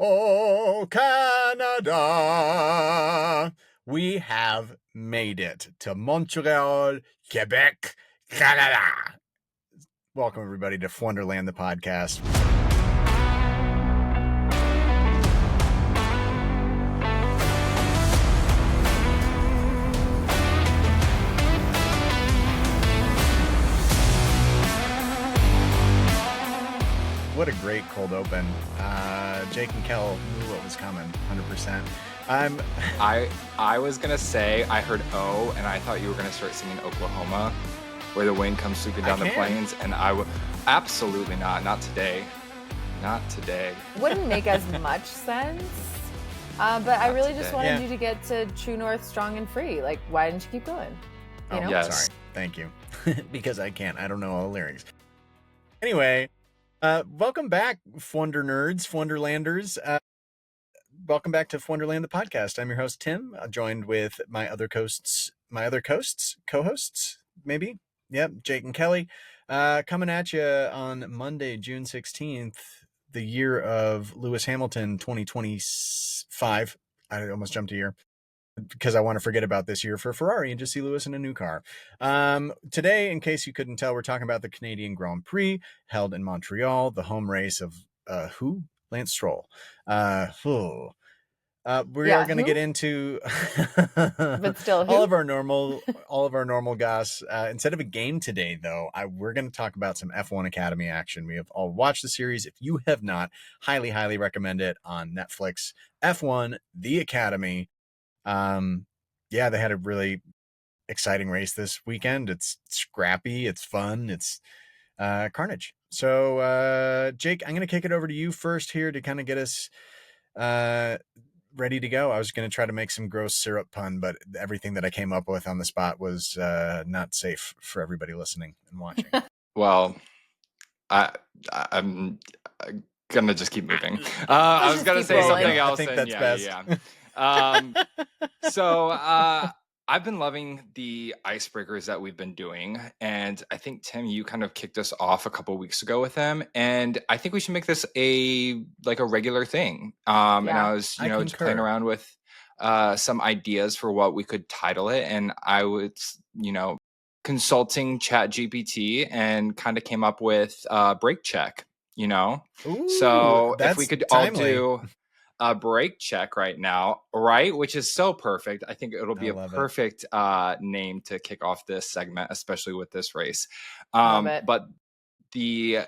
Oh, Canada! We have made it to Montreal, Quebec, Canada. Welcome, everybody, to F1derland, the podcast. What a great cold open. Jake and Kel knew what was coming, 100%. I was going to say, I heard O, and I thought you were going to start singing Oklahoma, where the wind comes sweeping down the plains, and I would, absolutely not today. Not today. Wouldn't make as much sense, but I really just wanted you to get to True North strong and free. Like, why didn't you keep going? You know? Yes. Sorry. Thank you. Because I can't. I don't know all the lyrics. Anyway, welcome back, F1der nerds, F1derlanders. Welcome back to F1derland, the podcast. I'm your host, Tim, joined with my other co-hosts, maybe? Yep, Jake and Kelly, coming at you on Monday, June 16th, the year of Lewis Hamilton, 2025. I almost jumped a year because I want to forget about this year for Ferrari and just see Lewis in a new car. Today, in case you couldn't tell, we're talking about the Canadian Grand Prix held in Montreal, the home race of who? Lance Stroll. We are going to get into but still all of our normal goss. Instead of a game today, though, we're going to talk about some F1 Academy action. We have all watched the series. If you have not, highly recommend it on Netflix. F1 The Academy. They had a really exciting race this weekend. It's scrappy, it's fun, it's carnage. So Jake, I'm going to kick it over to you first here to kind of get us ready to go. I was going to try to make some gross syrup pun, but everything that I came up with on the spot was not safe for everybody listening and watching. Well, I'm gonna just keep moving. I was gonna say something else. I think that's best. So I've been loving the icebreakers that we've been doing, and I think Tim, you kind of kicked us off a couple of weeks ago with them, and I think we should make this a regular thing. And I was just playing around with some ideas for what we could title it, and I was consulting ChatGPT and kind of came up with brake check. Ooh, so if we could timely. All do a brake check right now, right? Which is so perfect. I think it'll be a perfect name to kick off this segment, especially with this race. But the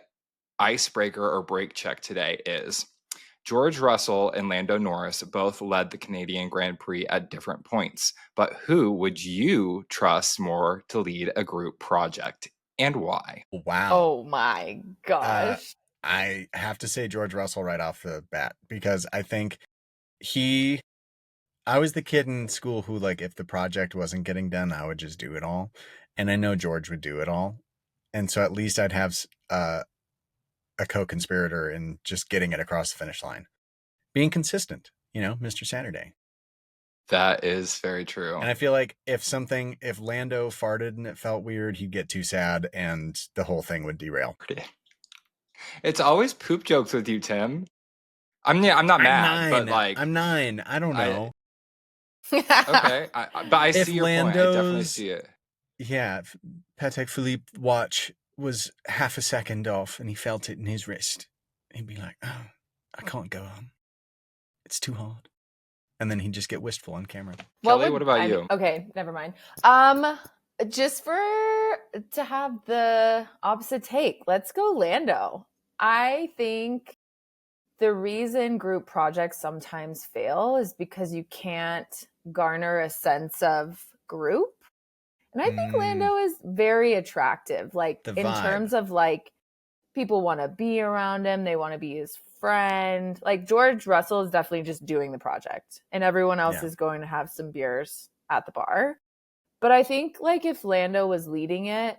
icebreaker or brake check today is George Russell and Lando Norris both led the Canadian Grand Prix at different points. But who would you trust more to lead a group project and why? Wow. Oh my gosh. I have to say George Russell right off the bat, because I think I was the kid in school who, if the project wasn't getting done, I would just do it all. And I know George would do it all. And so at least I'd have a co-conspirator in just getting it across the finish line. Being consistent, Mr. Saturday. That is very true. And I feel like if Lando farted and it felt weird, he'd get too sad and the whole thing would derail. It's always poop jokes with you, Tim. I'm not mad, but I'm 9. I don't know. Okay, but I see your point. I definitely see it. Yeah, Patek Philippe watch was half a second off, and he felt it in his wrist. He'd be like, "Oh, I can't go on. It's too hard." And then he'd just get wistful on camera. Kelly, what about you? Okay, never mind. Just to have the opposite take, let's go Lando. I think the reason group projects sometimes fail is because you can't garner a sense of group. And I think Lando is very attractive, in terms of people want to be around him. They want to be his friend. George Russell is definitely just doing the project, and everyone else is going to have some beers at the bar. But I think if Lando was leading it,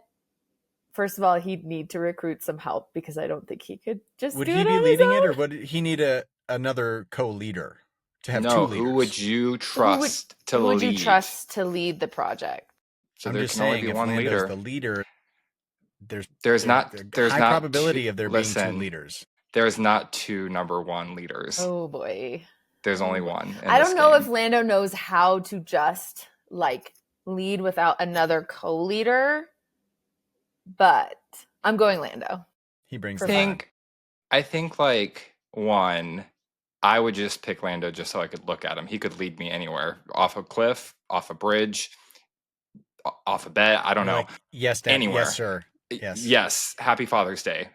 first of all, he'd need to recruit some help, because I don't think he could just do it on his own. Would he be leading it, or would he need another co-leader to have two leaders? Who would you trust to lead? Who would you trust to lead the project? So there can only be one leader. The leader, there's high probability of there being two leaders. There's not two number one leaders. Oh boy. There's only one. I don't know if Lando knows how to just like lead without another co-leader, but I'm going Lando. He brings. I think like one, I would just pick Lando just so I could look at him. He could lead me anywhere, off a cliff, off a bridge, off a bed. I don't know. Like, yes, Dad. Anywhere. Yes, sir. Yes. Happy Father's Day.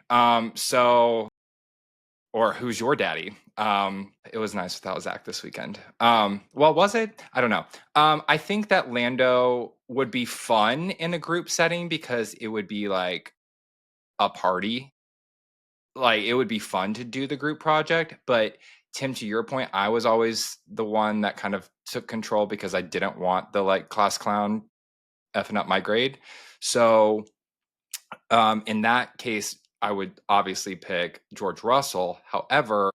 Or who's your daddy? It was nice without Zach this weekend. Well, was it? I don't know. I think that Lando would be fun in a group setting because it would be like a party. Like it would be fun to do the group project. But Tim, to your point, I was always the one that kind of took control because I didn't want the like class clown effing up my grade. So in that case, I would obviously pick George Russell. However,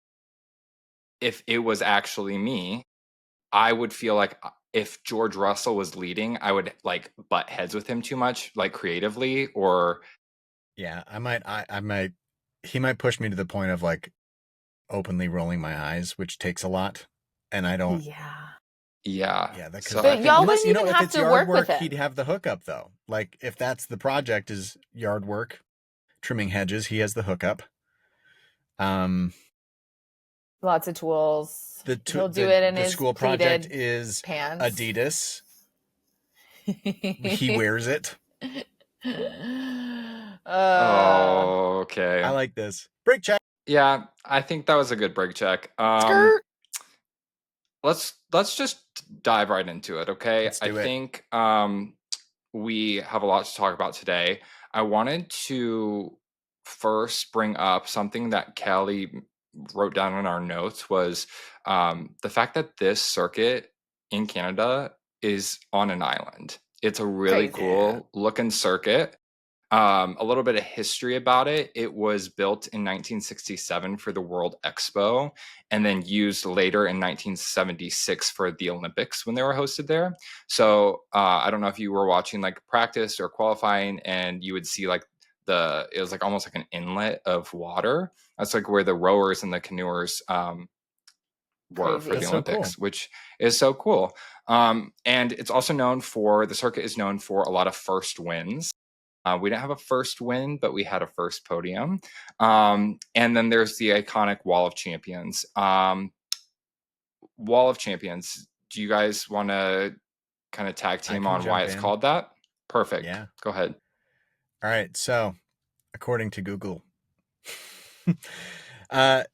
if it was actually me, I would feel like if George Russell was leading, I would like butt heads with him too much, like creatively, or yeah, I might. He might push me to the point of like openly rolling my eyes, which takes a lot, and I don't. Yeah. But y'all wouldn't even have to work with him. He'd have the hookup though. Like if that's the project is yard work, trimming hedges, he has the hookup. Lots of tools. He'll do it in his school project is pants. Adidas. He wears it. Okay. I like this. Break check. Yeah, I think that was a good break check. Skirt. Let's just dive right into it, okay? Let's do it. Think we have a lot to talk about today. I wanted to first bring up something that Kelly wrote down in our notes was the fact that this circuit in Canada is on an island. It's a really cool looking circuit. A little bit of history about it. It was built in 1967 for the World Expo and then used later in 1976 for the Olympics when they were hosted there. So I don't know if you were watching like practice or qualifying and you would see like it was like almost like an inlet of water. That's like where the rowers and the canoers were for the Olympics, which is so cool. And it's also the circuit is known for a lot of first wins. We didn't have a first win, but we had a first podium. And then there's the iconic Wall of Champions. Wall of Champions. Do you guys want to kind of tag team on why it's called that? Perfect. Yeah. Go ahead. All right. So, according to Google, let's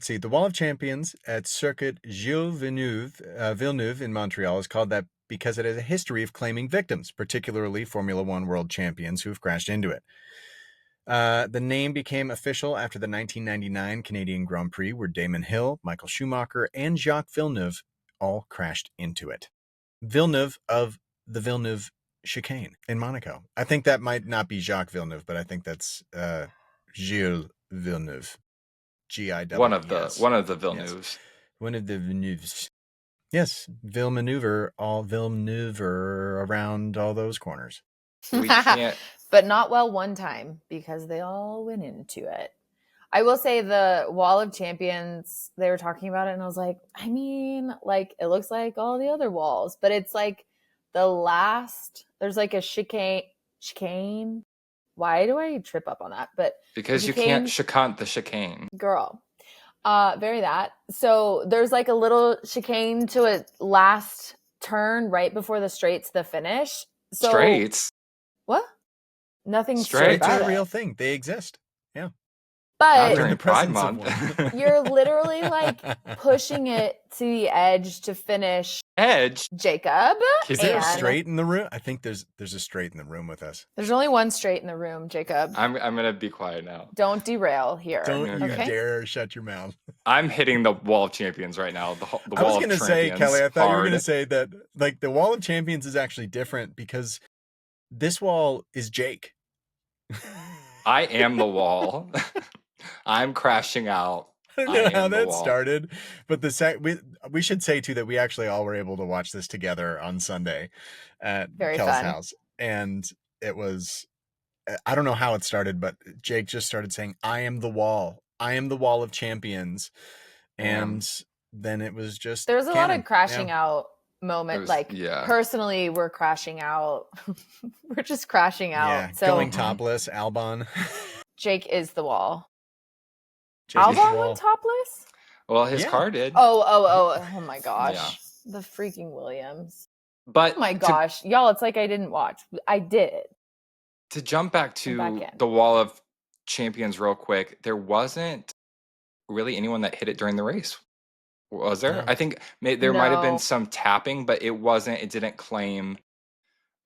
see. The Wall of Champions at Circuit Gilles Villeneuve in Montreal is called that because it has a history of claiming victims, particularly Formula One world champions who have crashed into it. The name became official after the 1999 Canadian Grand Prix, where Damon Hill, Michael Schumacher, and Jacques Villeneuve all crashed into it. Villeneuve of the Villeneuve chicane in Monaco. I think that might not be Jacques Villeneuve, but I think that's Gilles Villeneuve. G-I-W-E-S. One of the Villeneuves. Yes. One of the Villeneuves. Yes, Villeneuve around all those corners. We can't. But not well one time because they all went into it. I will say the Wall of Champions, they were talking about it and I was like, I mean, like it looks like all the other walls, but it's like there's like a chicane. Why do I trip up on that? But because you can't chicane the chicane. Girl. Very that. So there's like a little chicane to a last turn right before the straights, the finish. So, straights? What? Nothing straight about It's a real thing. They exist. Yeah. But during Pride Month. You're literally like pushing it to the edge to finish. Edge? Jacob. Is there a straight in the room? I think there's a straight in the room with us. There's only one straight in the room, Jacob. I'm gonna be quiet now. Don't derail here. Don't you dare shut your mouth. I'm hitting the Wall of Champions right now. The wall I was gonna say, Kelly, I thought you were gonna say that like the Wall of Champions is actually different because this wall is Jake. I am the wall. I'm crashing out. I don't know how that started, but we should say too that we actually all were able to watch this together on Sunday at Kel's house, and it was I don't know how it started, but Jake just started saying, I am the wall. I am the wall of champions. And then it was just there was a lot of crashing out moment. Yeah. Personally, we're crashing out. We're just crashing out. Yeah, So going topless, Albon. Jake is the wall. Jake is the Albon wall. went topless? Well, his car did. Oh my gosh. The freaking Williams. But oh my gosh. Y'all, it's like I didn't watch. I did. To jump back to the wall of champions real quick, there wasn't really anyone that hit it during the race. Was there? No. I think there might have been some tapping, but it didn't claim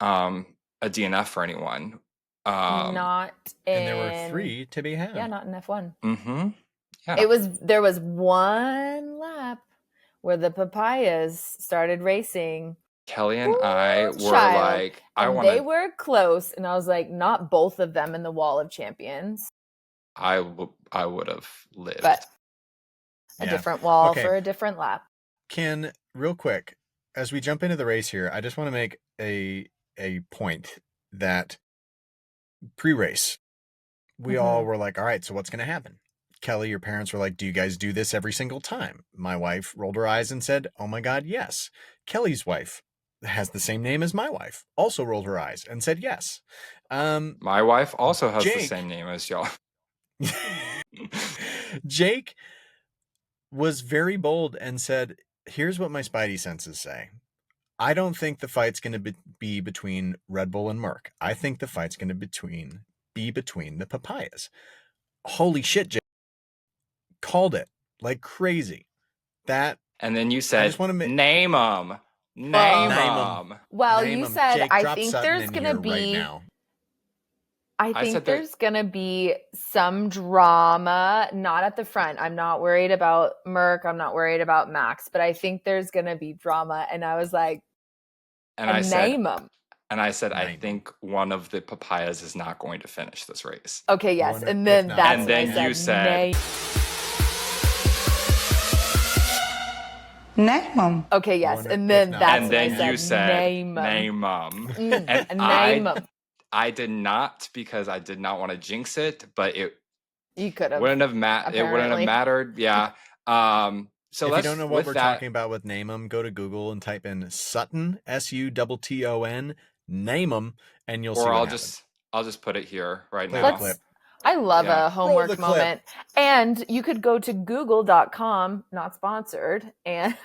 a DNF for anyone. Not in... And there were 3 to be had. Yeah, not in F1. Mm-hmm. Yeah. There was one lap where the papayas started racing. Kelly and I were like, they were close, and I was like, not both of them in the wall of champions. I would have lived. But a different wall for a different lap. Ken, real quick, as we jump into the race here, I just want to make a point that pre-race, we all were like, all right, so what's going to happen? Kelly, your parents were like, do you guys do this every single time? My wife rolled her eyes and said, oh my God, yes. Kelly's wife has the same name as my wife, also rolled her eyes and said yes. My wife also has the same name as y'all. Jake was very bold and said, here's what my spidey senses say. I don't think the fight's going to be between Red Bull and Merc. I think the fight's going to be between the papayas. Holy shit, Jake. Called it like crazy. And then you said, name them. Name them. Well, you said, Jake, I think there's going to be... Right I think there's going to be some drama, not at the front. I'm not worried about Merc. I'm not worried about Max, but I think there's going to be drama. And I was like, name them. And I said, I think one of the papayas is not going to finish this race. Okay, yes. And then that's and then you said, name them. Okay, yes. And then that's when I said, you said, name them. Name them. And name them. I did not, because I did not want to jinx it, but you could have. It wouldn't have mattered. Yeah. So if you don't know what we're talking about with name 'em, go to Google and type in Sutton, Sutton, name 'em, and you'll see. Or I'll just put it here right now. I love a homework moment. And you could go to google.com, not sponsored, and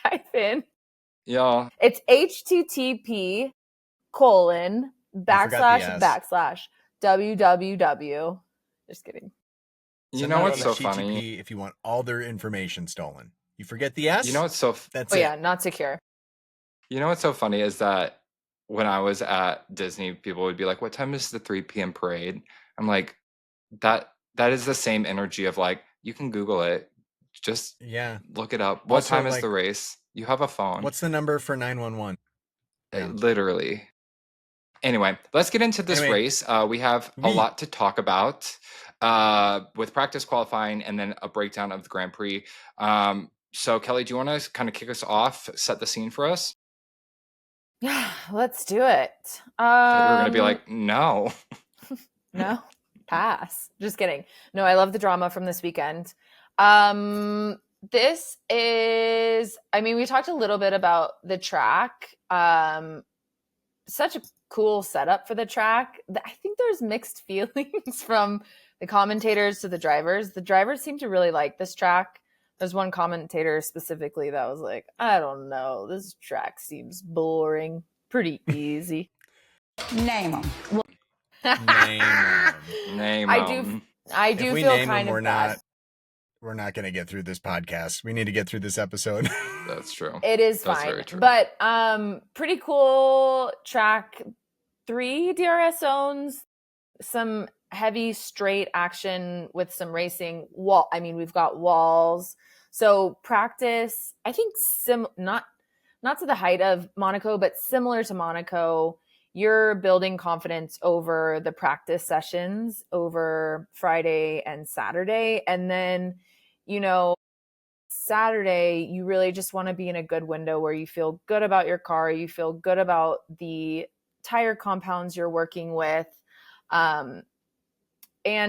type in. Yeah. It's http:// www. Just kidding. You know what's so funny? If you want all their information stolen, you forget the S. You know what's so that's it. Yeah, not secure. You know what's so funny is that when I was at Disney, people would be like, "What time is the 3 p.m. parade?" I'm like, that is the same energy of like, you can Google it, just look it up. What time is the race? You have a phone. What's the number for 911? Literally. Anyway, let's get into this race. We have a lot to talk about with practice, qualifying, and then a breakdown of the Grand Prix. So, Kelly, do you want to kind of kick us off, set the scene for us? Yeah, let's do it. You're going to be like, no. No, pass. Just kidding. No, I love the drama from this weekend. This is, we talked a little bit about the track. Such a cool setup for the track. I think there's mixed feelings from the commentators to the drivers. The drivers seem to really like this track. There's one commentator specifically that was like, I don't know, this track seems boring, pretty easy. Name them. Name I do feel kind of bad. We're not going to get through this podcast. We need to get through this episode. That's true. It is fine. But pretty cool track. 3 DRS zones, some heavy straight action with some racing. We've got walls. So practice, I think not to the height of Monaco, but similar to Monaco. You're building confidence over the practice sessions over Friday and Saturday. And then, Saturday, you really just want to be in a good window where you feel good about your car. You feel good about the tire compounds you're working with. And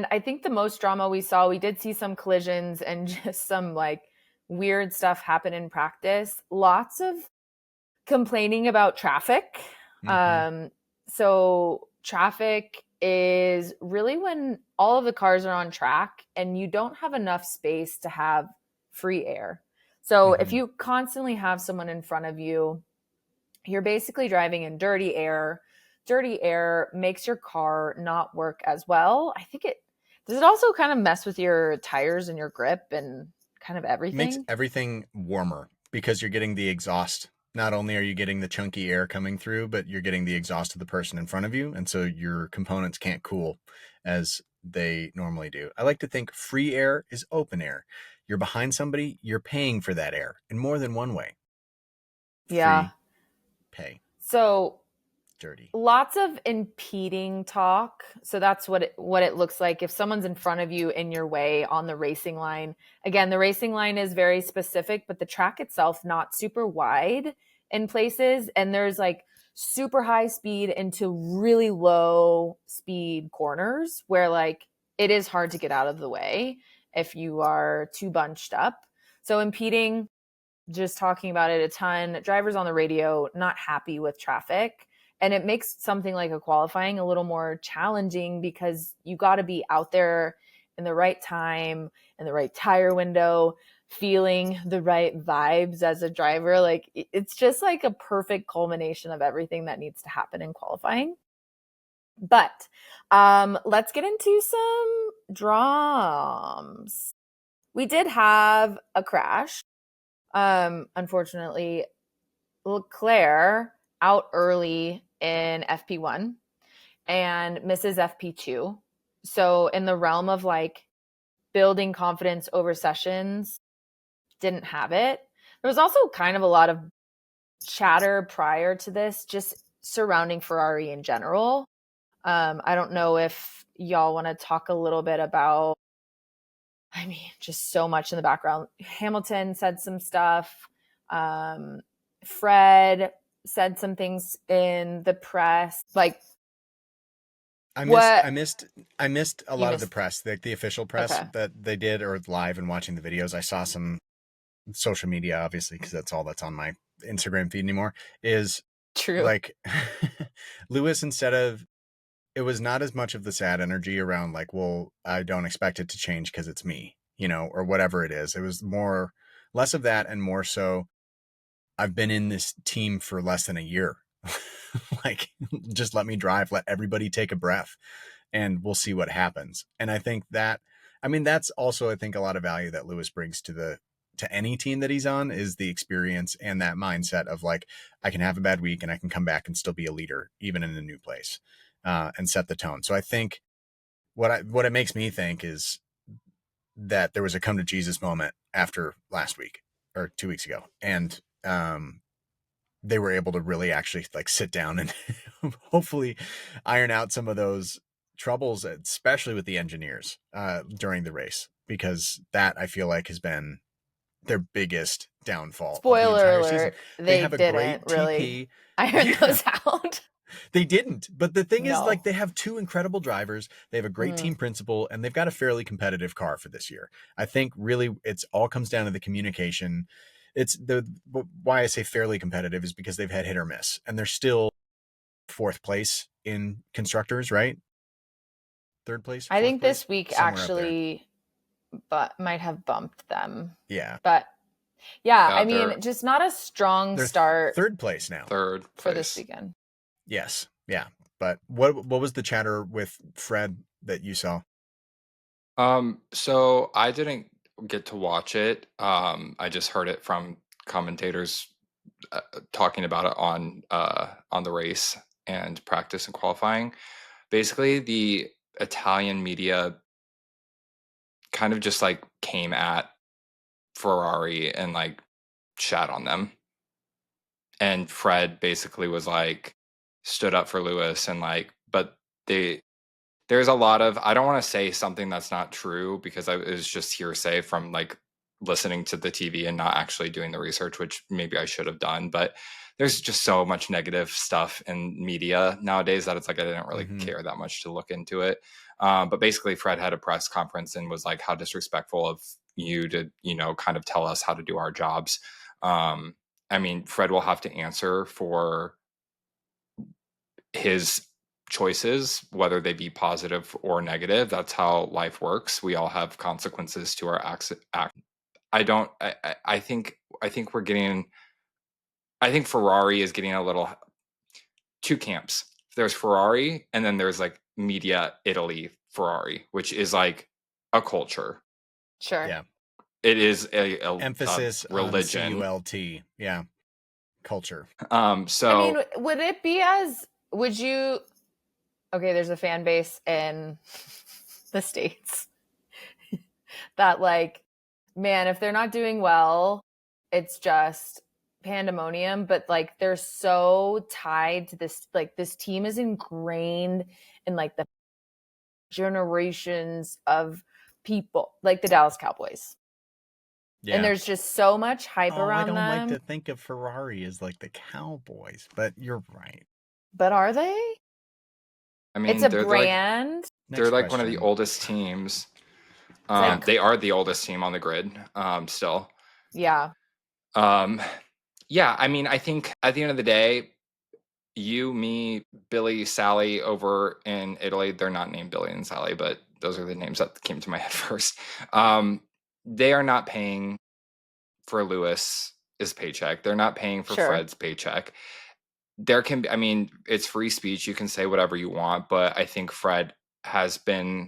I think the most drama we did see some collisions and just some like weird stuff happen in practice. Lots of complaining about traffic. So traffic is really when all of the cars are on track and you don't have enough space to have free air. So if you constantly have someone in front of you, you're basically driving in dirty air. Dirty air makes your car not work as well. I think does it also kind of mess with your tires and your grip and kind of everything? Makes everything warmer because you're getting the exhaust. Not only are you getting the chunky air coming through, but you're getting the exhaust of the person in front of you. And so your components can't cool as they normally do. I like to think free air is open air. You're behind somebody, you're paying for that air in more than one way. Yeah. Free pay. So dirty. Lots of impeding talk. So that's what it looks like if someone's in front of you in your way on the racing line. Again, the racing line is very specific, but the track itself not super wide in places. And there's like super high speed into really low speed corners where like it is hard to get out of the way if you are too bunched up. So impeding, just talking about it a ton. Drivers on the radio not happy with traffic. And it makes something like a qualifying a little more challenging because you got to be out there in the right time, in the right tire window, feeling the right vibes as a driver. Like it's just like a perfect culmination of everything that needs to happen in qualifying. But let's get into some drums. We did have a crash. Unfortunately, Leclerc out early in FP1 and misses FP2. So in the realm of like building confidence over sessions, didn't have it. There was also kind of a lot of chatter prior to this, just surrounding Ferrari in general. I don't know if y'all want to talk a little bit about, I mean, just so much in the background. Hamilton said some stuff. Fred said some things in the press. Like, I missed a lot of the press, the official press that they did, or live and watching the videos. I saw some social media, obviously, because that's all that's on my Instagram feed anymore. Is true. Like Lewis, it was not as much of the sad energy around like, well, I don't expect it to change because it's me, or whatever it is. It was less of that and more so, I've been in this team for less than a year. Like, just let me drive, let everybody take a breath and we'll see what happens. And I think that's also, I think, a lot of value that Lewis brings to any team that he's on is the experience and that mindset of like, I can have a bad week and I can come back and still be a leader, even in a new place, and set the tone. So I think what it makes me think is that there was a come to Jesus moment after last week or 2 weeks ago. And, they were able to really actually like sit down and hopefully iron out some of those troubles, especially with the engineers during the race, because that I feel like has been their biggest downfall. Spoiler alert, they have a great really iron those out. They didn't. But the thing is, like, they have two incredible drivers. They have a great team principal, and they've got a fairly competitive car for this year. I think really it's all comes down to the communication. Why I say fairly competitive is because they've had hit or miss, and they're still fourth place in constructors, right? Third place. I think this week actually, but might have bumped them. Yeah. But yeah, I mean, just not a strong start. Third place now. Third place for this weekend. Yes. Yeah. But what was the chatter with Fred that you saw? So I didn't get to watch it. I just heard it from commentators talking about it on the race and practice and qualifying. Basically, the Italian media kind of just like came at Ferrari and like shat on them. And Fred basically was like stood up for Lewis and like, but there's a lot of, I don't want to say something that's not true because it was just hearsay from like listening to the TV and not actually doing the research, which maybe I should have done. But there's just so much negative stuff in media nowadays that it's like I didn't really care that much to look into it. But basically, Fred had a press conference and was like, how disrespectful of you to, kind of tell us how to do our jobs. I mean, Fred will have to answer for his choices, whether they be positive or negative. That's how life works. We all have consequences to our acts. I think Ferrari is getting a little two camps. There's Ferrari, and then there's like Media Italy Ferrari, which is like a culture. Sure. Yeah. It is a emphasis religion. on CULT. Yeah. Culture. So I mean, would it be would you, okay, there's a fan base in the States that like, man, if they're not doing well, it's just pandemonium. But like, they're so tied to this, like this team is ingrained in like the generations of people, like the Dallas Cowboys. Yeah. And there's just so much hype around them. I don't like to think of Ferrari as like the Cowboys, but you're right. But are they? I mean, it's a brand. They're like one of the oldest teams. They are the oldest team on the grid still. Yeah. Yeah, I mean, I think at the end of the day, you, me, Billy, Sally over in Italy, they're not named Billy and Sally, but those are the names that came to my head first. They are not paying for Lewis's paycheck. They're not paying for Fred's paycheck. There can be, I mean, it's free speech. You can say whatever you want, but I think Fred has been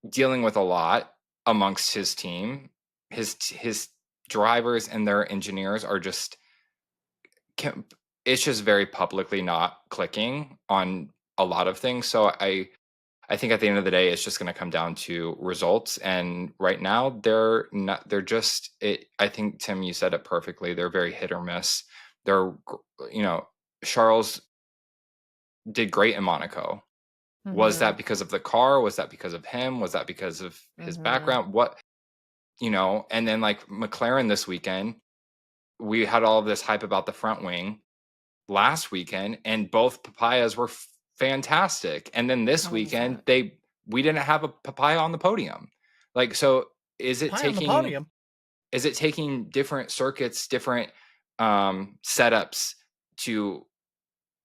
dealing with a lot amongst his team. His drivers and their engineers are just, it's just very publicly not clicking on a lot of things. So I think at the end of the day, it's just going to come down to results. And right now they're just, I think, Tim, you said it perfectly. They're very hit or miss. They're, Charles did great in Monaco. Mm-hmm. Was that because of the car? Was that because of him? Was that because of his background? What, and then like McLaren this weekend, we had all of this hype about the front wing last weekend, and both papayas were fantastic. And then this weekend, we didn't have a papaya on the podium. Like, so is it taking different circuits, different setups to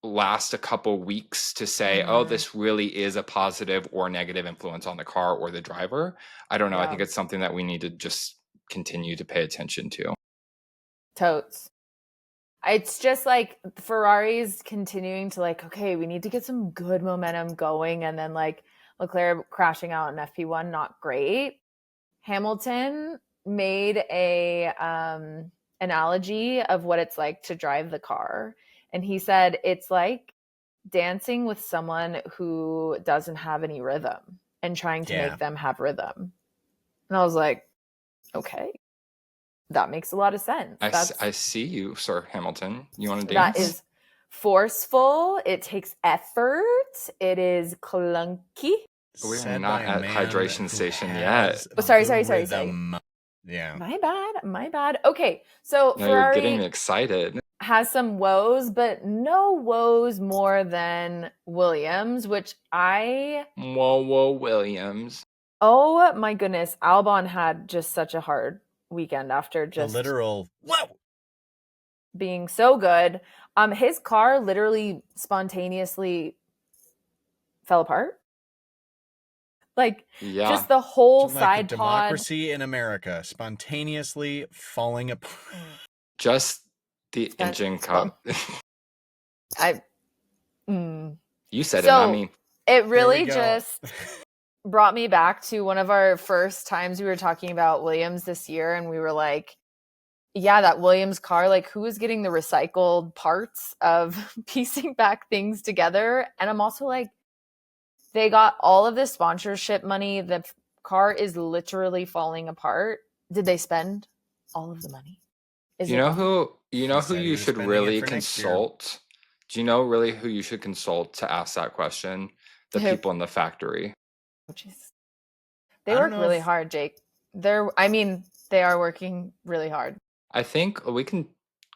last a couple weeks to say, oh, this really is a positive or negative influence on the car or the driver? I don't know. I think it's something that we need to just continue to pay attention to. Totes. It's just like Ferrari's continuing to like, okay, we need to get some good momentum going. And then like Leclerc crashing out in FP1, not great. Hamilton made a analogy of what it's like to drive the car. And he said, it's like dancing with someone who doesn't have any rhythm and trying to make them have rhythm. And I was like, okay. That makes a lot of sense. I see you, Sir Hamilton. You want to dance? That is forceful. It takes effort. It is clunky. We're not at hydration station yet. Oh, sorry. Yeah. My bad. Okay, so now Ferrari you're getting me excited. Has some woes, but no woes more than Williams, which Whoa, Williams. Oh my goodness. Albon had just such a hard weekend after just a literal being so good. His car literally spontaneously fell apart. Like just the whole side pod. Democracy in America spontaneously falling apart. Just the engine cup. You said it, not me. It really just brought me back to one of our first times we were talking about Williams this year, and we were like, yeah, that Williams car, like who is getting the recycled parts of piecing back things together? And I'm also like, they got all of this sponsorship money. The car is literally falling apart. Did they spend all of the money? You know who you should really consult? Do you know really who you should consult to ask that question? The people in the factory. They work really hard, Jake. They are working really hard. I think we can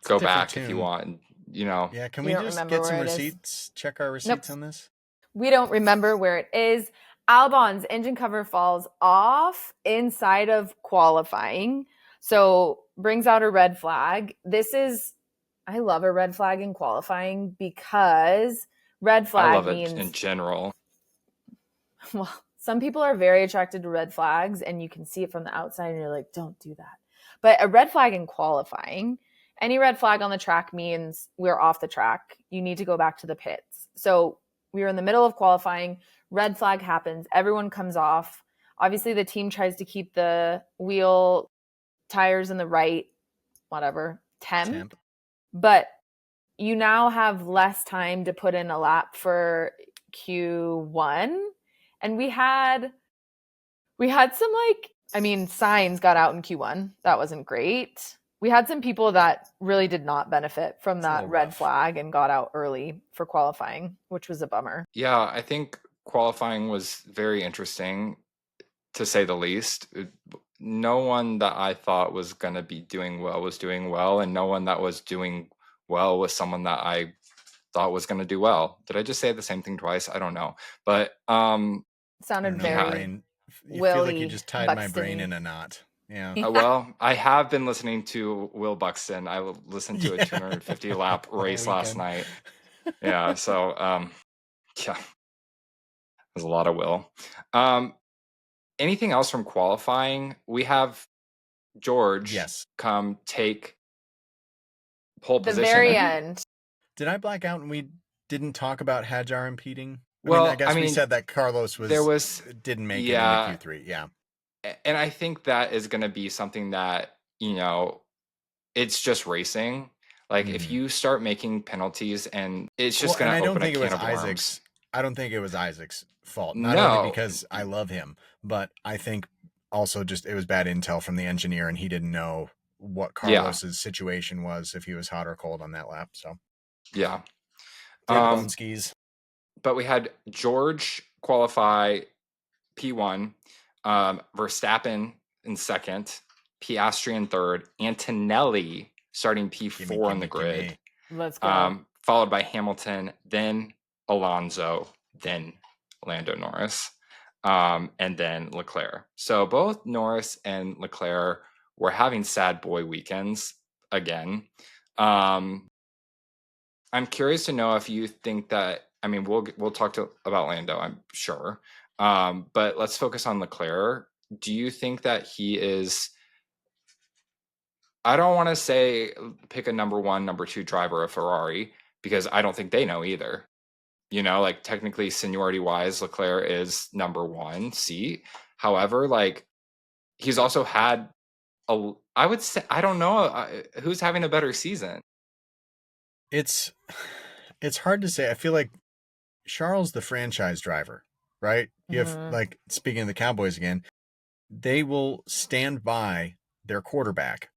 go back if you want. Yeah, can we just get some receipts? Check our receipts on this? We don't remember where it is. Albon's engine cover falls off inside of qualifying, so brings out a red flag. I love a red flag in qualifying because red flag means, it in general. Well, some people are very attracted to red flags, and you can see it from the outside, and you're like, don't do that. But a red flag in qualifying, any red flag on the track means we're off the track. You need to go back to the pits. So we were in the middle of qualifying. Red flag happens. Everyone comes off. Obviously, the team tries to keep the wheel tires in the right, temp. But you now have less time to put in a lap for Q1. And we had some signs got out in Q1. That wasn't great. We had some people that really did not benefit from that red flag and got out early for qualifying, which was a bummer. Yeah, I think qualifying was very interesting, to say the least. No one that I thought was going to be doing well was doing well, and no one that was doing well was someone that I thought was going to do well. Did I just say the same thing twice? I don't know. But sounded very you feel like you just tied Buxton-y. My brain in a knot. Yeah. Well, I have been listening to Will Buxton. I listened to a 250 lap race last night. Yeah. So, yeah, there's a lot of Will. Anything else from qualifying? We have George come take pole position. The very end. Did I black out and we didn't talk about Hadjar impeding? I guess we said that Carlos didn't make it into Q3. Yeah. And I think that is going to be something that, it's just racing. Like if you start making penalties, and it's just going to open a can of worms. I don't think it was Isaac's fault. Not only because I love him, but I think also just it was bad intel from the engineer, and he didn't know what Carlos's situation was, if he was hot or cold on that lap. So yeah. Bum skis. But we had George qualify P1, Verstappen in second, Piastri in third, Antonelli starting P4 on the grid. Let's go. Followed by Hamilton, then Alonso, then Lando Norris, and then Leclerc. So both Norris and Leclerc were having sad boy weekends again. I'm curious to know if you think that. We'll talk about Lando, I'm sure. But let's focus on Leclerc. Do you think that he is? I don't want to say pick a number one, number two driver of Ferrari, because I don't think they know either. Technically seniority wise, Leclerc is number one seat. However, he's also had I would say, I don't know who's having a better season. It's hard to say. I feel like Charles, the franchise driver, right? You have, speaking of the Cowboys again, they will stand by their quarterback,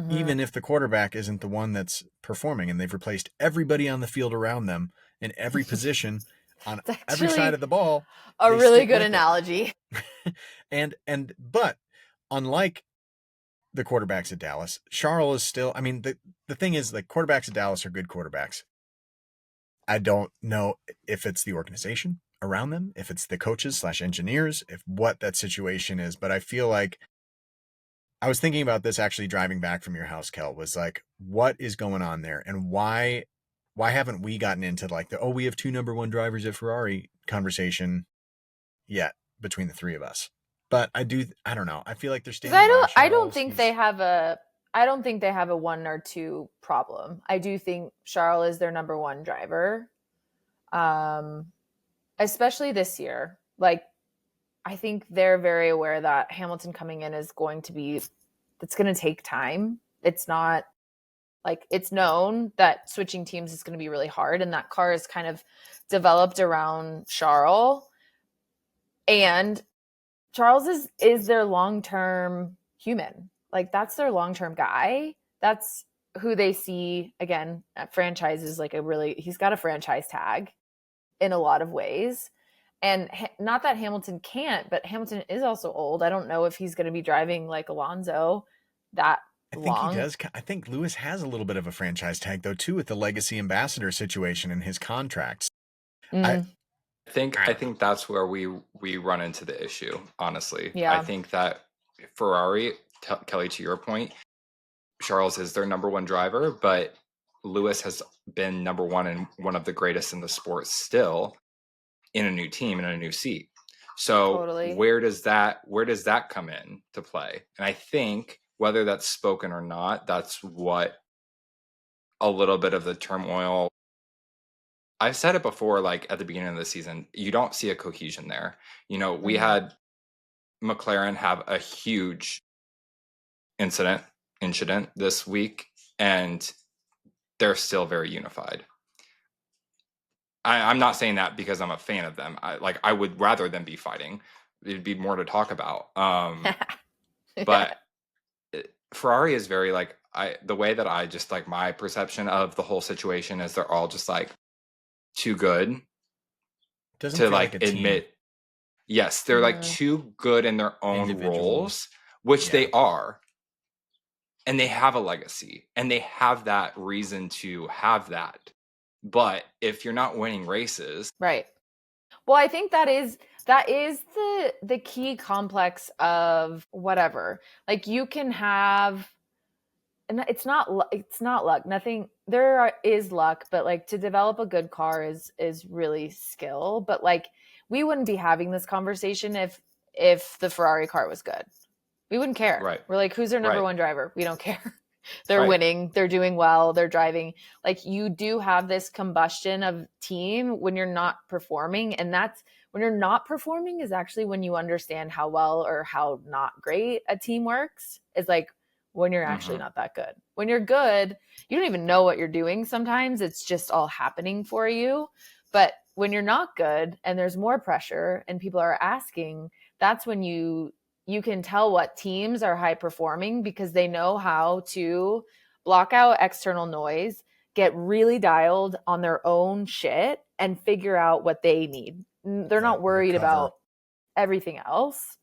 even if the quarterback isn't the one that's performing, and they've replaced everybody on the field around them in every position on every side of the ball. A really good analogy. But unlike the quarterbacks at Dallas, Charles is still, the thing is, quarterbacks at Dallas are good quarterbacks. I don't know if it's the organization around them, if it's the coaches / engineers, if what that situation is. But I feel like I was thinking about this actually driving back from your house, Kel, was what is going on there, and why haven't we gotten into we have two number one drivers at Ferrari conversation yet between the three of us? But I don't know. I feel like they're standing. I don't think they have a one or two problem. I do think Charles is their number one driver, especially this year. I think they're very aware that Hamilton coming in is going to take time. It's not it's known that switching teams is going to be really hard, and that car is kind of developed around Charles. And Charles is their long-term human. That's their long-term guy. That's who they see, again, at franchises, he's got a franchise tag in a lot of ways. And not that Hamilton can't, but Hamilton is also old. I don't know if he's going to be driving like Alonso that long. He does. I think Lewis has a little bit of a franchise tag though too, with the legacy ambassador situation in his contracts. I think that's where we run into the issue, honestly. Yeah. I think that Ferrari, Kelly, to your point, Charles is their number one driver, but Lewis has been number one and one of the greatest in the sport still in a new team, in a new seat. So where does that come in to play? And I think whether that's spoken or not, that's what a little bit of the turmoil. I've said it before, like at the beginning of the season, you don't see a cohesion there. You know, we had McLaren have a huge incident this week, and they're still very unified. I'm not saying that because I'm a fan of them. I would rather them be fighting. It'd be more to talk about. But Ferrari is very like, the way that I just like my perception of the whole situation is they're all just like too good to like admit. Team. Yes, they're like too good in their own roles, which they are. And they have a legacy and they have that reason to have that. But if you're not winning races. Right. Well, I think that is the key complex of whatever. Like you can have, and it's not luck. Nothing, is luck, but like to develop a good car is really skill. But like we wouldn't be having this conversation if the Ferrari car was good. We wouldn't care. Right. We're like, who's their number one driver? We don't care. They're winning. They're doing well. They're driving. Like you do have this combustion of team when you're not performing. And that's when you're not performing is actually when you understand how well or how not great a team works. Is like when you're actually not that good. When you're good, you don't even know what you're doing. Sometimes it's just all happening for you. But when you're not good and there's more pressure and people are asking, that's when you can tell what teams are high performing because they know how to block out external noise, get really dialed on their own shit and figure out what they need. They're not worried about everything else.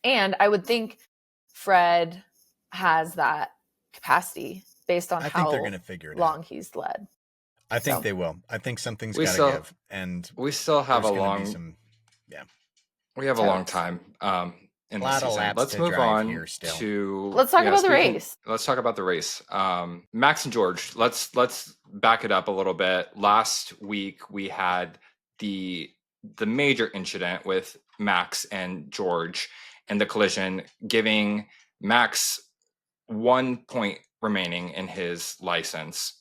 And I would think Fred has that capacity based on how they're gonna figure it long out. He's led. I think they will. I think something's got to give. And we still have a long we have a long time in the season. Let's move on to let's talk about the race. Let's talk about the race. Max and George, let's back it up a little bit. Last week we had the major incident with Max and George and the collision, giving Max 1 point remaining in his license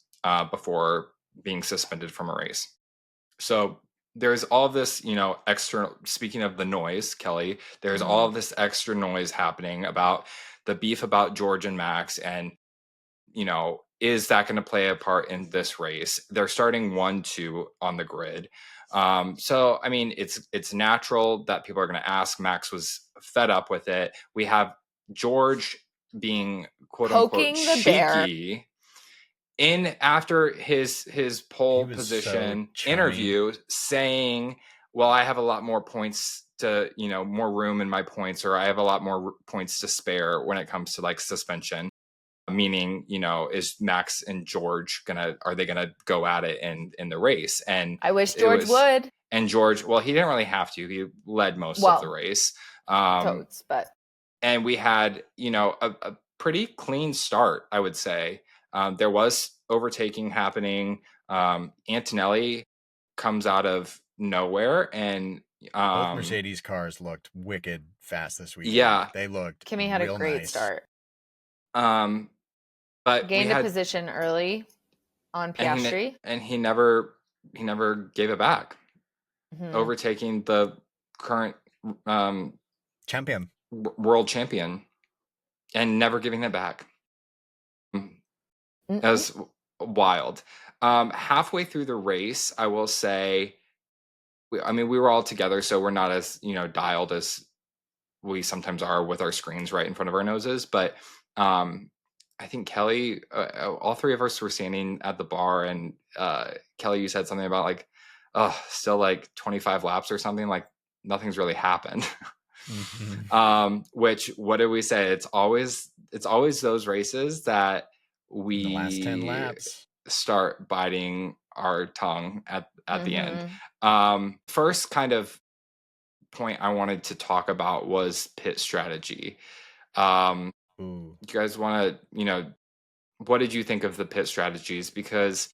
before being suspended from a race. So there's all this, external, speaking of the noise, Kelly, there's all this extra noise happening about the beef about George and Max. And, is that going to play a part in this race? They're starting 1-2 on the grid. So, I mean, it's natural that people are going to ask. Max was fed up with it. We have George being quote unquote cheeky in after his pole position interview, saying, well, I have a lot more points to, more room in my points, or I have a lot more points to spare when it comes to like suspension. Meaning, is Max and George are they gonna go at it in the race? And I wish George would. And George, well, he didn't really have to. He led most of the race. Totes, but and we had, a pretty clean start, I would say. There was overtaking happening. Antonelli comes out of nowhere, and both Mercedes cars looked wicked fast this week. Yeah, they looked. Kimi had a great start. But gained a position early on Piastri, and he never gave it back, overtaking the current champion, world champion, and never giving it back. That was wild. Halfway through the race, I will say, we were all together, so we're not as dialed as we sometimes are with our screens right in front of our noses. But I think Kelly, all three of us were standing at the bar, and Kelly, you said something about like, still like 25 laps or something, like nothing's really happened. Which, what do we say? It's always those races that we, the last 10 laps, start biting our tongue at the end. First kind of point I wanted to talk about was pit strategy. You guys want to, what did you think of the pit strategies? Because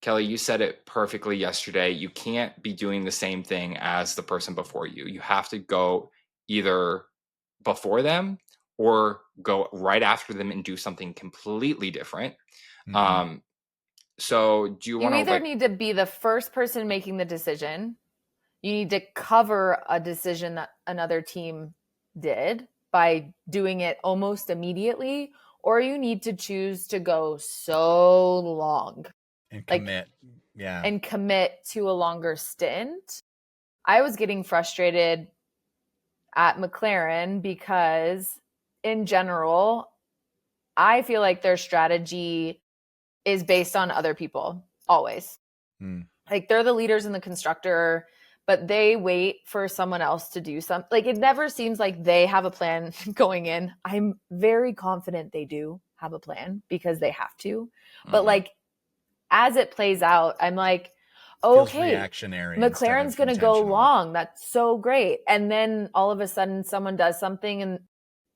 Kelly, you said it perfectly yesterday. You can't be doing the same thing as the person before you. You have to go either before them or go right after them and do something completely different. So do you want to... You either need to be the first person making the decision. You need to cover a decision that another team did by doing it almost immediately, or you need to choose to go so long and commit. And commit to a longer stint. I was getting frustrated at McLaren because in general, I feel like their strategy is based on other people always. Like they're the leaders in the constructor, but they wait for someone else to do something. Like it never seems like they have a plan going in. I'm very confident they do have a plan because they have to. But like as it plays out, I'm like, okay, McLaren's going to go long. That's so great. And then all of a sudden someone does something and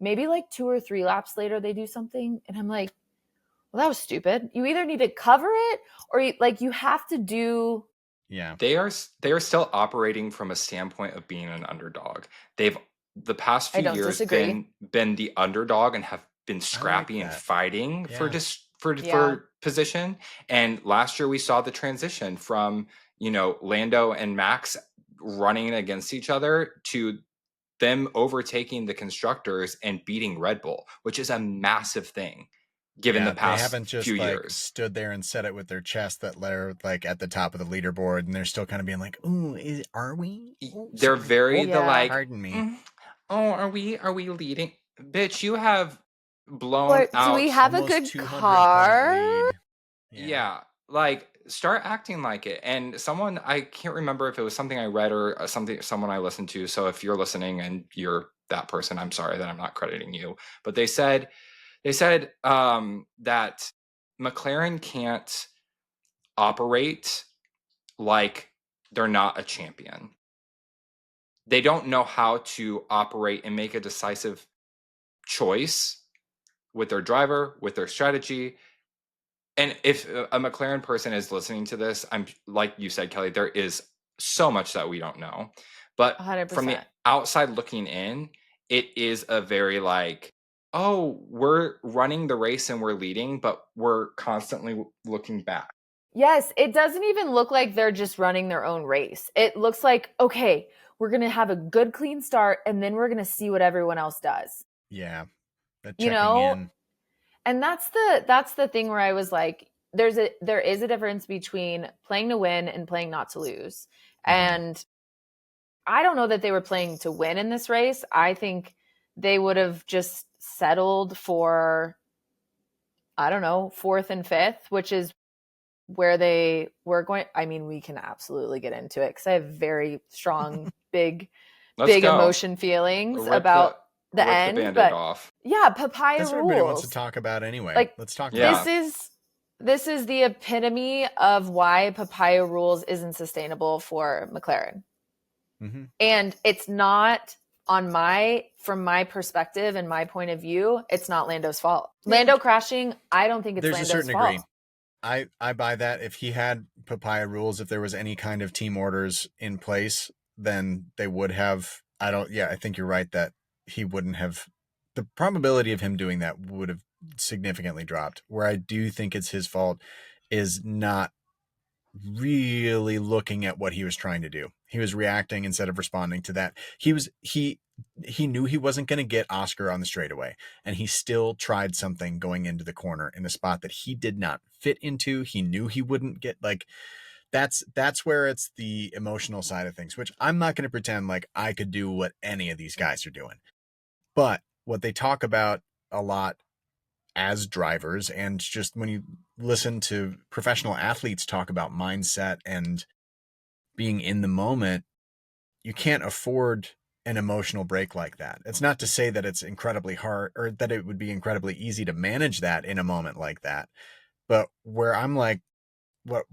maybe like 2 or 3 laps later they do something. And I'm like, well, that was stupid. You either need to cover it or you have to do. Yeah. They are still operating from a standpoint of being an underdog. They've the past few years been the underdog and have been scrappy and fighting for position. And last year we saw the transition from, Lando and Max running against each other to them overtaking the constructors and beating Red Bull, which is a massive thing. Given the past they haven't just few years, stood there and said it with their chest that they're like at the top of the leaderboard, and they're still kind of being like, "Ooh, are we?" They're very pardon me. Are we leading? Bitch, you have blown out. Do we have a good car? Yeah, like start acting like it. And someone, I can't remember if it was something I read or someone I listened to. So if you're listening and you're that person, I'm sorry that I'm not crediting you. But they said that McLaren can't operate like they're not a champion. They don't know how to operate and make a decisive choice with their driver, with their strategy. And if a McLaren person is listening to this, I'm like you said, Kelly, there is so much that we don't know. But 100%. From the outside looking in, it is a very oh, we're running the race and we're leading, but we're constantly looking back. Yes, it doesn't even look like they're just running their own race. It looks like, okay, we're going to have a good, clean start, and then we're going to see what everyone else does. Yeah. In. And that's the thing where I was like, there is a difference between playing to win and playing not to lose. And I don't know that they were playing to win in this race. I think they would have just settled for, I don't know, 4th and 5th, which is where they were going. I mean, we can absolutely get into it because I have very strong, big emotion feelings about the end. But yeah, papaya That's rules. What everybody wants to talk about anyway. Let's talk about it. This is the epitome of why papaya rules isn't sustainable for McLaren. And it's not from my perspective and my point of view, it's not Lando's fault. Lando crashing, I don't think it's Lando's fault. There's a certain degree. I buy that. If he had papaya rules, if there was any kind of team orders in place, then they would have. I think you're right that he wouldn't have. The probability of him doing that would have significantly dropped. Where I do think it's his fault is not really looking at what he was trying to do. He was reacting instead of responding to that. He knew he wasn't going to get Oscar on the straightaway, and he still tried something going into the corner in a spot that he did not fit into. He knew he wouldn't get that's where it's the emotional side of things, which I'm not going to pretend like I could do what any of these guys are doing. But what they talk about a lot as drivers, and just when you listen to professional athletes talk about mindset and being in the moment, you can't afford an emotional break like that. It's not to say that it's incredibly hard or that it would be incredibly easy to manage that in a moment like that. But where I'm like, what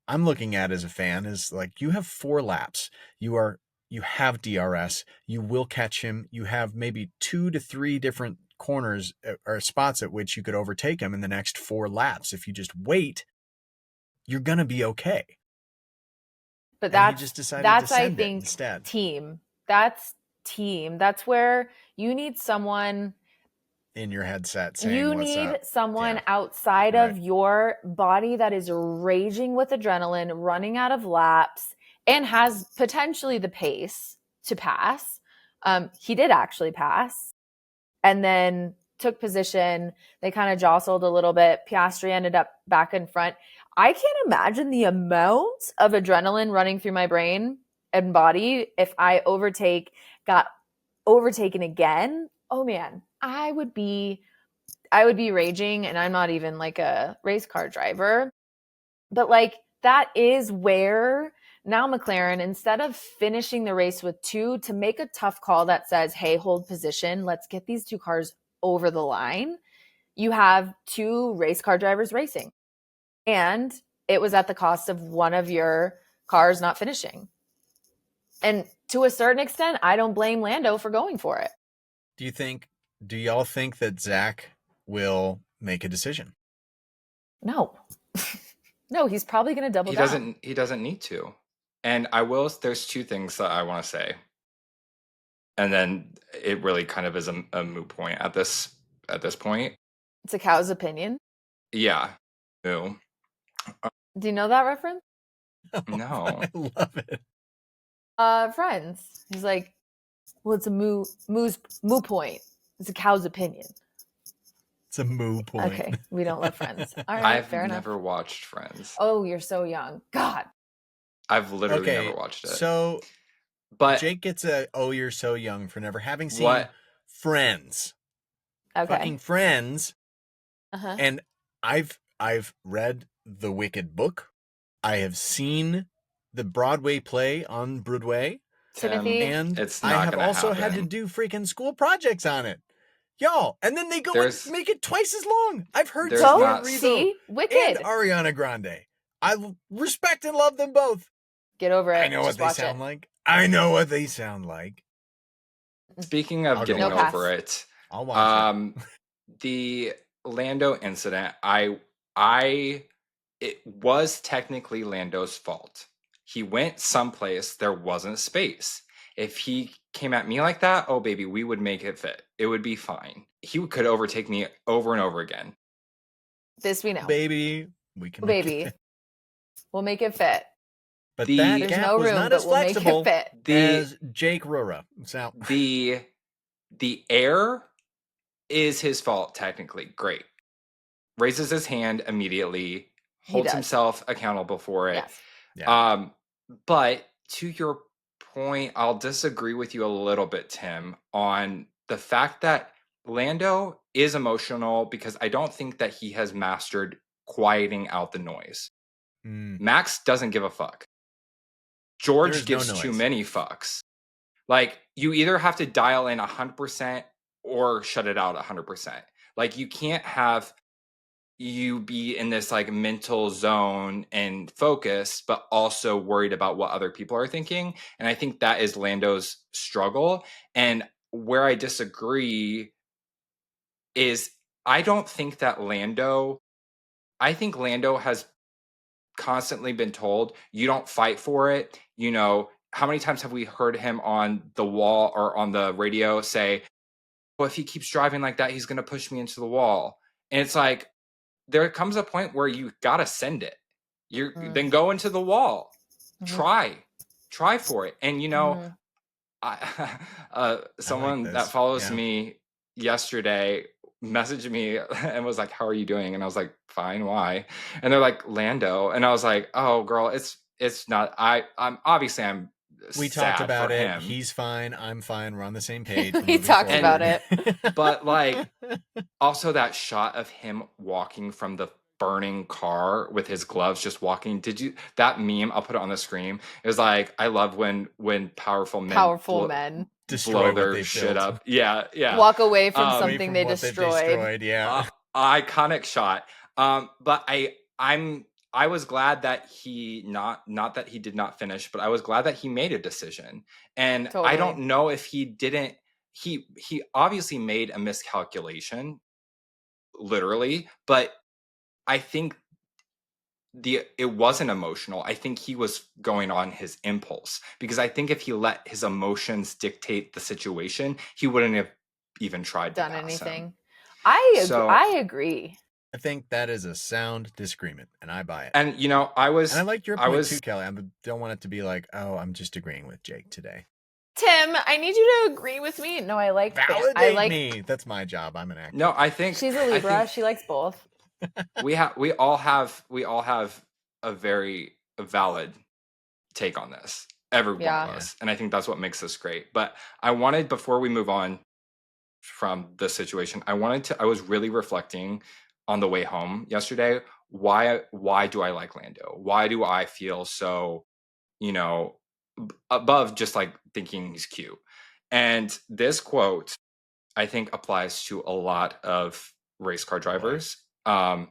I'm looking at as a fan is like, you have 4 laps. You have DRS. You will catch him. You have maybe 2 to 3 different corners or spots at which you could overtake him in the next 4 laps. If you just wait, you're going to be okay. But that's I think team. That's team. That's where you need someone in your headset saying, you need someone outside of your body that is raging with adrenaline, running out of laps, and has potentially the pace to pass. He did actually pass, and then took position. They kind of jostled a little bit. Piastri ended up back in front. I can't imagine the amount of adrenaline running through my brain and body if I got overtaken again. Oh man, I would be raging, and I'm not even like a race car driver. But like, that is where now McLaren, instead of finishing the race with 2, to make a tough call that says, hey, hold position, let's get these 2 cars over the line, you have 2 race car drivers racing. And it was at the cost of one of your cars not finishing. And to a certain extent, I don't blame Lando for going for it. Do y'all think that Zach will make a decision? No. No, he's probably going to double down. He doesn't need to. And there's 2 things that I want to say. And then it really kind of is a moot point at this point. It's a cow's opinion. Yeah. Ew. Do you know that reference? No. I love it. Friends. He's like, well, it's a moo point. It's a cow's opinion. It's a moo point. Okay, we don't love Friends. All right, I've fair never enough. watched Friends. Oh, you're so young. God. I've literally never watched it. So, but Jake gets you're so young for never having seen Friends. Okay. Fucking Friends. Uh-huh. And I've read the Wicked book. I have seen the Broadway play on Broadway. Timothy. And it's not I have also happen. had to do freaking school projects on it. Y'all, and then they go and make it twice as long. I've heard see Wicked and Ariana Grande. I respect and love them both. Get over it. I know what they sound like. I know what they sound like. Speaking of getting over it, I'll watch it. The Lando incident, it was technically Lando's fault. He went someplace there wasn't space. If he came at me like that, oh baby, we would make it fit. It would be fine. He could overtake me over and over again. This we know. Baby, we can make it fit. We'll make it fit. But that gap was not as flexible as Jake Rura. So the air is his fault technically. Great. Raises his hand immediately, holds himself accountable for it. Yes. Yeah. But to your point, I'll disagree with you a little bit, Tim, on the fact that Lando is emotional because I don't think that he has mastered quieting out the noise. Max doesn't give a fuck. George gives too many fucks. Like, you either have to dial in 100% or shut it out 100%. Like, you can't have you be in this like mental zone and focus, but also worried about what other people are thinking. And I think that is Lando's struggle. And where I disagree is I think Lando has constantly been told, you don't fight for it. You know, how many times have we heard him on the wall or on the radio say, well, if he keeps driving like that, he's going to push me into the wall. And it's like, there comes a point where you got to send it. Then go into the wall. Try for it. And, you know, someone that follows me yesterday messaged me and was like, how are you doing? And I was like, fine. Why? And they're like, Lando. And I was like, oh girl, it's not, I'm we talked about it. Him. He's fine. I'm fine. We're on the same page. We talked about it. But like, also that shot of him walking from the burning car with his gloves just walking. Did you that meme? I'll put it on the screen. It was like, I love when powerful men destroy blow their what shit built. up. Yeah. Walk away from something they destroyed. Yeah. Iconic shot. But I was glad that he not that he did not finish, but I was glad that he made a decision. And Totally. I don't know if he didn't. He obviously made a miscalculation, literally, but I think it wasn't emotional. I think he was going on his impulse, because I think if he let his emotions dictate the situation, he wouldn't have even tried done to pass anything. him. I agree. I think that is a sound disagreement, and I buy it. And I liked your point too, Kelly. I don't want it to be like, oh, I'm just agreeing with Jake today. Tim, I need you to agree with me. No, I like validate me. That's my job. I'm an actor. No, I think she's a Libra. She likes both. We all have a very valid take on this. Every one of us, and I think that's what makes us great. But I wanted, before we move on from the situation, I was really reflecting on the way home yesterday. Why do I like Lando? Why do I feel so, above just like thinking he's cute? And this quote, I think, applies to a lot of race car drivers, and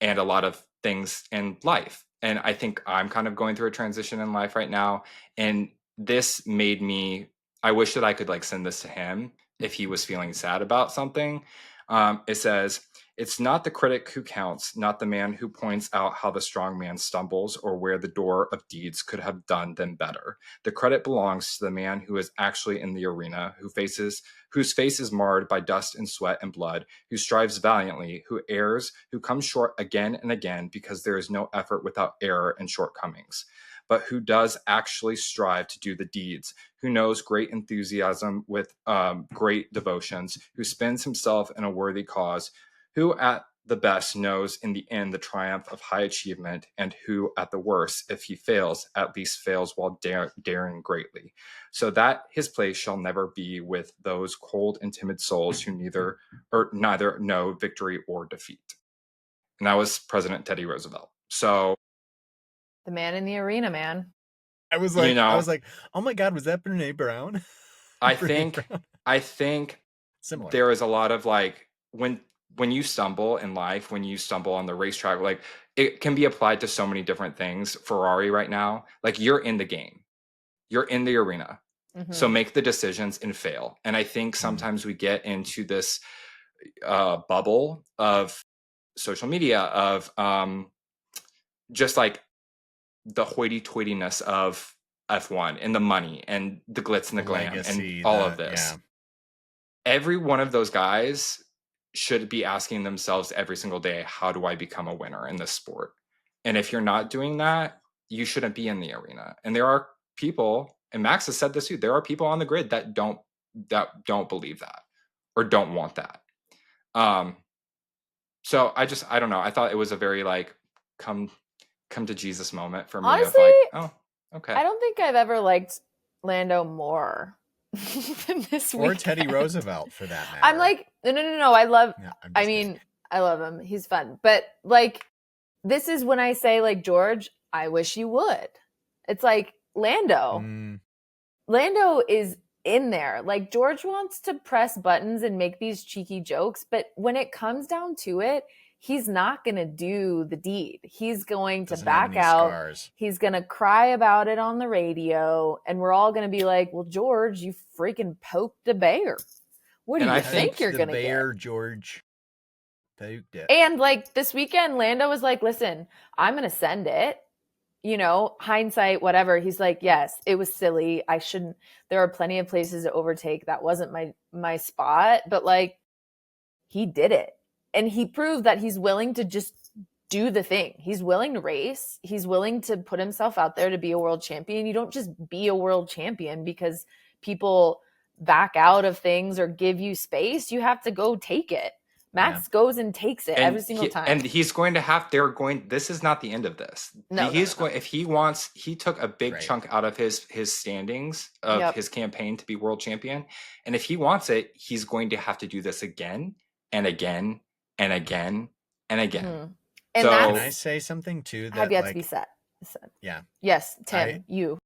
a lot of things in life. And I think I'm kind of going through a transition in life right now. And this made me, I wish that I could like send this to him if he was feeling sad about something. It says, "It's not the critic who counts, not the man who points out how the strong man stumbles or where the door of deeds could have done them better. The credit belongs to the man who is actually in the arena, whose face is marred by dust and sweat and blood, who strives valiantly, who errs, who comes short again and again, because there is no effort without error and shortcomings, but who does actually strive to do the deeds, who knows great enthusiasm with great devotions, who spends himself in a worthy cause, who at the best knows in the end the triumph of high achievement, and who at the worst, if he fails, at least fails while daring greatly, so that his place shall never be with those cold and timid souls who neither know victory or defeat." And that was President Teddy Roosevelt. So the man in the arena, man. I was like, oh my God, was that Brene Brown? I think similar. There is a lot of like, when you stumble in life, when you stumble on the racetrack, like it can be applied to so many different things. Ferrari right now, like you're in the game, you're in the arena. Mm-hmm. So make the decisions and fail. And I think sometimes we get into this bubble of social media, of just like the hoity-toityness of F1 and the money and the glitz and the glam legacy, and all of this. Yeah. Every one of those guys should be asking themselves every single day, how do I become a winner in this sport? And if you're not doing that, you shouldn't be in the arena. And there are people, and Max has said this too, there are people on the grid that don't believe that or don't want that. So I don't know. I thought it was a very like come to Jesus moment for me. Honestly, of like, oh, okay. I don't think I've ever liked Lando more than this weekend. Or Teddy Roosevelt, for that matter. I'm like, no. I love him. He's fun. But like, this is when I say, like, George, I wish you would. It's like Lando. Lando is in there. Like, George wants to press buttons and make these cheeky jokes, but when it comes down to it, he's not going to do the deed. He's going to back out. Scars. He's going to cry about it on the radio. And we're all going to be like, well, George, you freaking poked a bear. What do you think you're going to get? Bear, George. Poked it. And like this weekend, Lando was like, listen, I'm going to send it. You know, hindsight, whatever. He's like, yes, it was silly. I shouldn't. There are plenty of places to overtake. That wasn't my spot. But like, he did it. And he proved that he's willing to just do the thing. He's willing to race. He's willing to put himself out there to be a world champion. You don't just be a world champion because people back out of things or give you space. You have to go take it. Max goes and takes it every single time. And he's going to have, this is not the end of this. No, if he took a big chunk out of his standings of his campaign to be world champion. And if he wants it, he's going to have to do this again and again and again and again. And so, can I say something too? That have yet to be said. Yeah. Yes, Tim, you.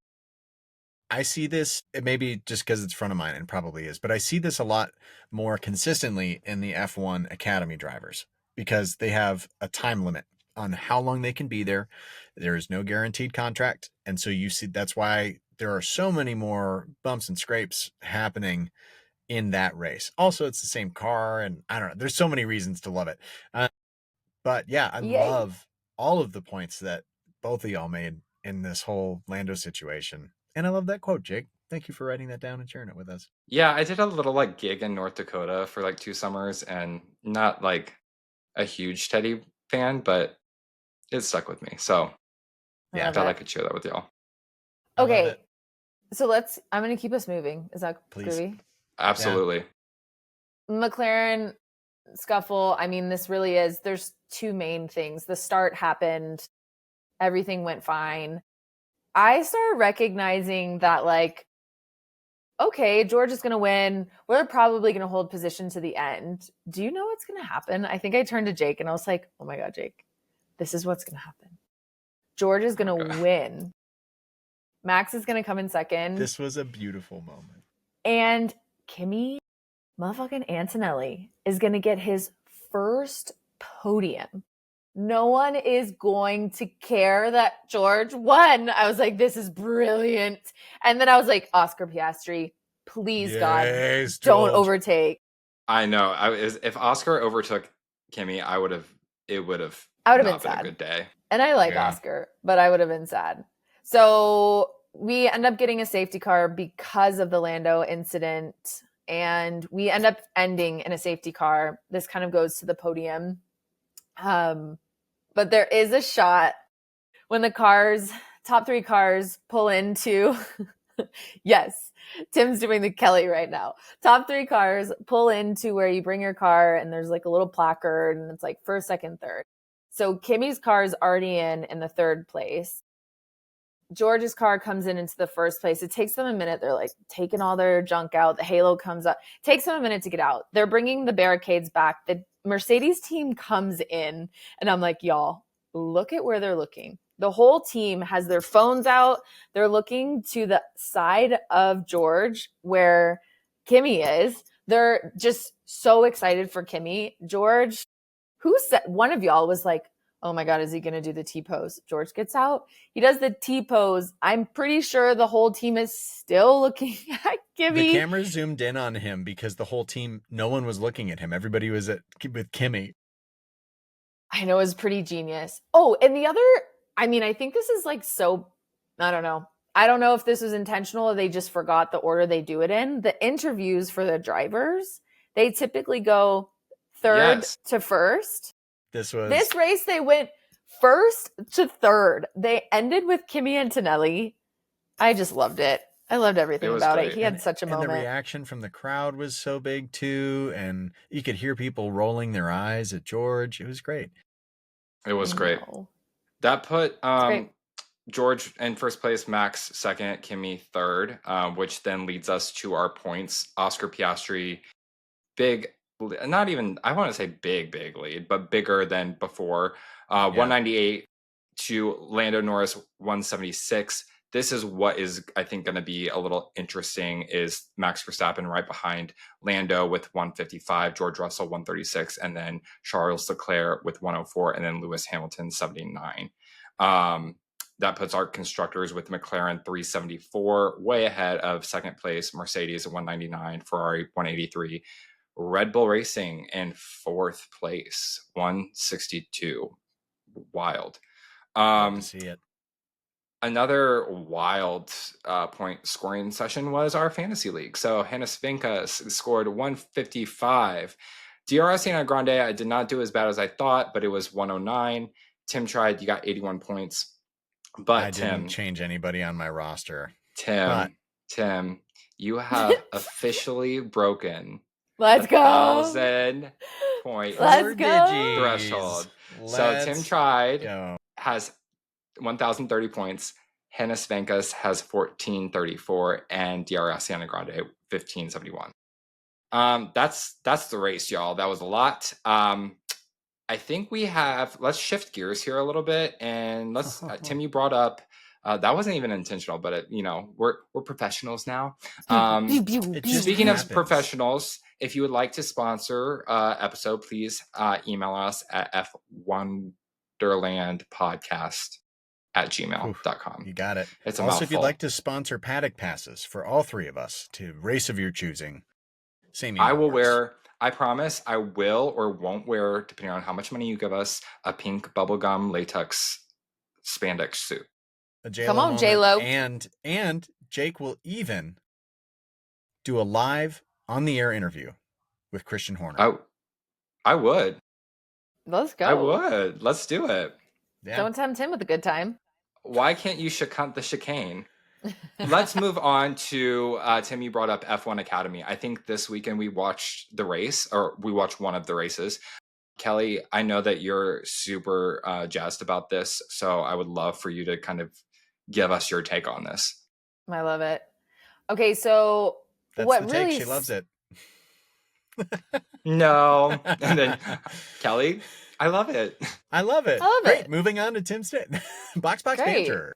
I see this, maybe just because it's front of mind, and probably is, but I see this a lot more consistently in the F1 Academy drivers because they have a time limit on how long they can be there. There is no guaranteed contract. And so you see, that's why there are so many more bumps and scrapes happening in that race. Also, it's the same car, and I don't know. There's so many reasons to love it. But yeah, I love all of the points that both of y'all made in this whole Lando situation. And I love that quote, Jake. Thank you for writing that down and sharing it with us. Yeah, I did a little like gig in North Dakota for like 2 summers, and not like a huge Teddy fan, but it stuck with me. So yeah, I thought I could share that with y'all. Okay. So I'm going to keep us moving. Is that groovy? Absolutely. Yeah. McLaren scuffle. I mean, this really is, there's 2 main things. The start happened. Everything went fine. I started recognizing that, like, okay, George is going to win. We're probably going to hold position to the end. Do you know what's going to happen? I think I turned to Jake and I was like, oh my God, Jake, this is what's going to happen. George is going to win. Max is going to come in second. This was a beautiful moment. And Kimi motherfucking Antonelli is going to get his first podium. No one is going to care that George won. I was like, this is brilliant. And then I was like, Oscar Piastri, please, God, don't overtake. I know. If Oscar overtook Kimi, it would have been sad. A good day. And I like Oscar, but I would have been sad. So we end up getting a safety car because of the Lando incident. And we end up ending in a safety car. This kind of goes to the podium. But there is a shot when the top 3 cars pull into, yes, Tim's doing the Kelly right now. Top 3 cars pull into where you bring your car and there's like a little placard and it's like first, second, third. So Kimi's car is already in the 3rd place. George's car comes into the 1st place. It takes them a minute. They're like taking all their junk out. The halo comes up. It takes them a minute to get out. They're bringing the barricades back. The Mercedes team comes in and I'm like, y'all, look at where they're looking. The whole team has their phones out. They're looking to the side of George where Kimi is. They're just so excited for Kimi. George, one of y'all was like, oh my God, is he going to do the T-pose? George gets out. He does the T-pose. I'm pretty sure the whole team is still looking at Kimi. The camera zoomed in on him because the whole team, no one was looking at him. Everybody was with Kimi. I know, it was pretty genius. Oh, and the other, I mean, I think this is like I don't know. I don't know if this was intentional or they just forgot the order they do it in. The interviews for the drivers, they typically go 3rd to 1st. This race, they went 1st to 3rd. They ended with Kimi Antonelli. I just loved it. I loved everything about it. He had such a moment. And the reaction from the crowd was so big too. And you could hear people rolling their eyes at George. It was great. It was great. That put George in 1st place, Max 2nd, Kimi 3rd, which then leads us to our points. Oscar Piastri, not even, I want to say big lead, but bigger than before. 198 to Lando Norris 176. This is what is, I think, going to be a little interesting is Max Verstappen right behind Lando with 155, George Russell 136, and then Charles Leclerc with 104, and then Lewis Hamilton 79. That puts our constructors with McLaren 374, way ahead of 2nd place, Mercedes 199, Ferrari 183, Red Bull Racing in 4th place, 162. Wild. Love to see it. Another wild point scoring session was our fantasy league. So Hannah Svinka scored 155. DRS Grande, I did not do as bad as I thought, but it was 109. Tim tried, you got 81 points. But I didn't change anybody on my roster. Tim, you have officially broken Let's go 1,000 point Let's go. threshold. So Tim tried, has 1,030 points. Hannah Svankas has 1,434, and DRS Grande 1,571. That's the race, y'all. That was a lot. I think let's shift gears here a little bit, and Tim, you brought up, that wasn't even intentional, but we're professionals now. Speaking of professionals, if you would like to sponsor episode, please email us at F1derland podcast@gmail.com. You got it. It's a also, mouthful. if you'd like to sponsor paddock passes for all three of us to race of your choosing, same email. I will wear. I promise I will or won't wear, depending on how much money you give us, a pink bubblegum latex spandex suit. Come on, J-Lo. And Jake will even do a live on-the-air interview with Christian Horner. I would. Let's go. I would. Let's do it. Yeah. Don't tempt him with a good time. Why can't you hunt the chicane? Let's move on to Tim. You brought up F1 Academy. I think this weekend we watched one of the races. Kelly, I know that you're super jazzed about this, so I would love for you to kind of give us your take on this. I love it. Okay, so that's the take. She loves it. No, and then Kelly, I love it. I love it. Great. Moving on to Tim's fit. Box Banter.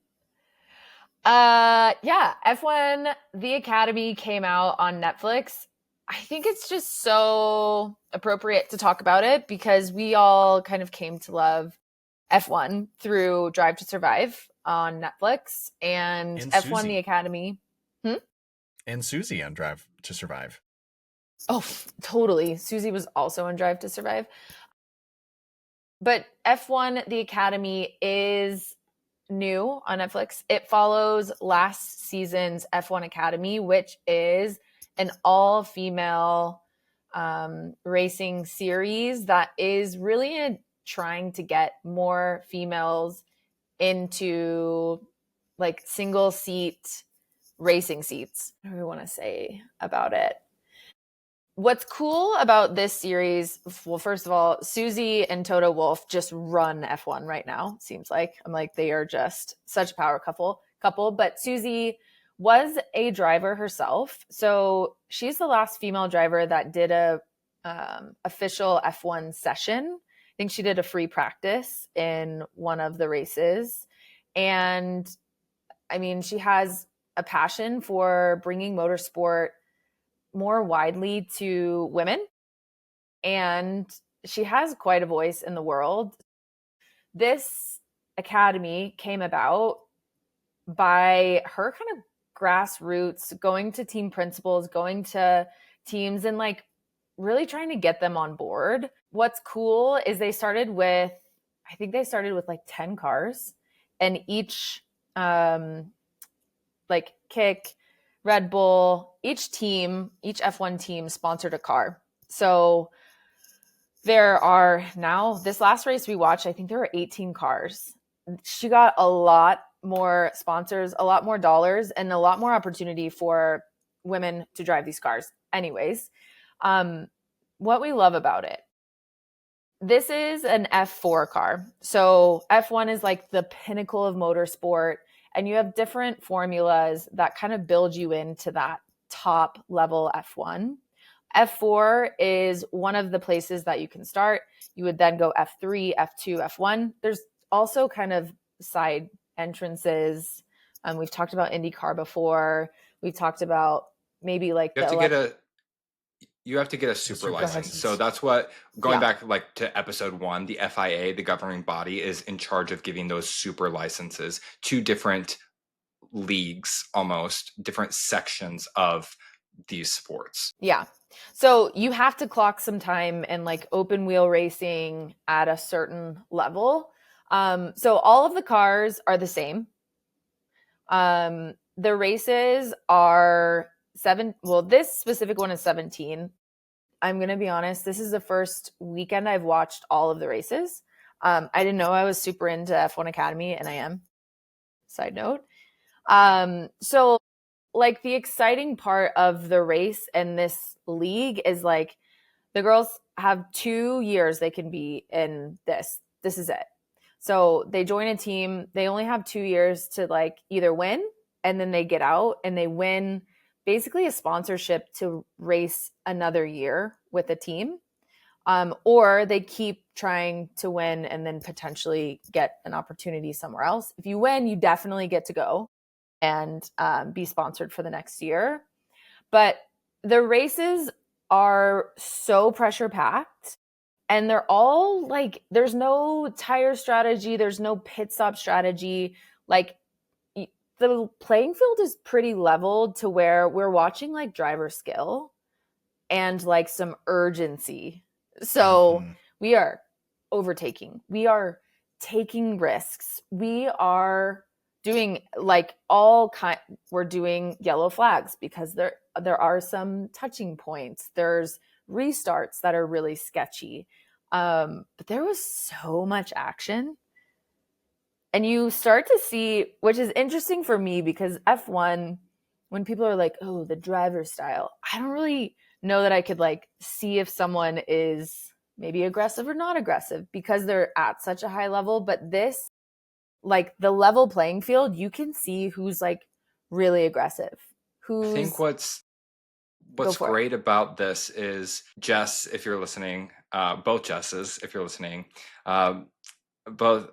Yeah, F1 The Academy came out on Netflix. I think it's just so appropriate to talk about it because we all kind of came to love F1 through Drive to Survive on Netflix and F1 Susie. The Academy. And Susie on Drive to Survive. Oh, totally. Susie was also on Drive to Survive. But F1 The Academy is new on Netflix. It follows last season's F1 Academy, which is an all-female racing series that is really trying to get more females into like single seat racing seats. What do we want to say about it? What's cool about this series, well, first of all, Susie and Toto Wolff just run F1 right now, seems like. I'm like, they are just such a power couple. But Susie was a driver herself. So she's the last female driver that did a official F1 session. I think she did a free practice in one of the races. And I mean, she has a passion for bringing motorsport more widely to women. And she has quite a voice in the world. This academy came about by her kind of grassroots, going to team principals, going to teams and like really trying to get them on board. What's cool is they started with like 10 cars, and each like Kick, Red Bull, each F1 team sponsored a car. So there are now, this last race we watched, I think there were 18 cars. She got a lot more sponsors, a lot more dollars, and a lot more opportunity for women to drive these cars. Anyways, what we love about it, this is an F4 car. So F1 is like the pinnacle of motorsport, and you have different formulas that kind of build you into that top level F1. F4 is one of the places that you can start. You would then go F3, F2, F1. There's also kind of side entrances. We've talked about IndyCar before. We've talked about maybe like you have to get a super license. So that's what, going back like to episode 1, the FIA, the governing body, is in charge of giving those super licenses to different leagues, almost different sections of these sports. Yeah. So you have to clock some time in like open wheel racing at a certain level. So all of the cars are the same. The races are this specific one is 17. I'm going to be honest. This is the first weekend I've watched all of the races. I didn't know I was super into F1 Academy, and I am. Side note. So like the exciting part of the race and this league is like the girls have 2 years they can be in this. This is it. So they join a team. They only have 2 years to like either win, and then they get out and they win basically a sponsorship to race another year with a team. Or they keep trying to win and then potentially get an opportunity somewhere else. If you win, you definitely get to go and be sponsored for the next year. But the races are so pressure packed, and they're all like, there's no tire strategy, there's no pit stop strategy. Like, the playing field is pretty leveled to where we're watching like driver skill and like some urgency. So we are overtaking. We are taking risks. We are doing like we're doing yellow flags because there are some touching points. There's restarts that are really sketchy. But there was so much action. And you start to see, which is interesting for me because F1, when people are like, oh, the driver style, I don't really know that I could like see if someone is maybe aggressive or not aggressive because they're at such a high level. But this, like the level playing field, you can see who's like really aggressive. I think what's great about this is Jess, if you're listening, both Jesses, if you're listening, both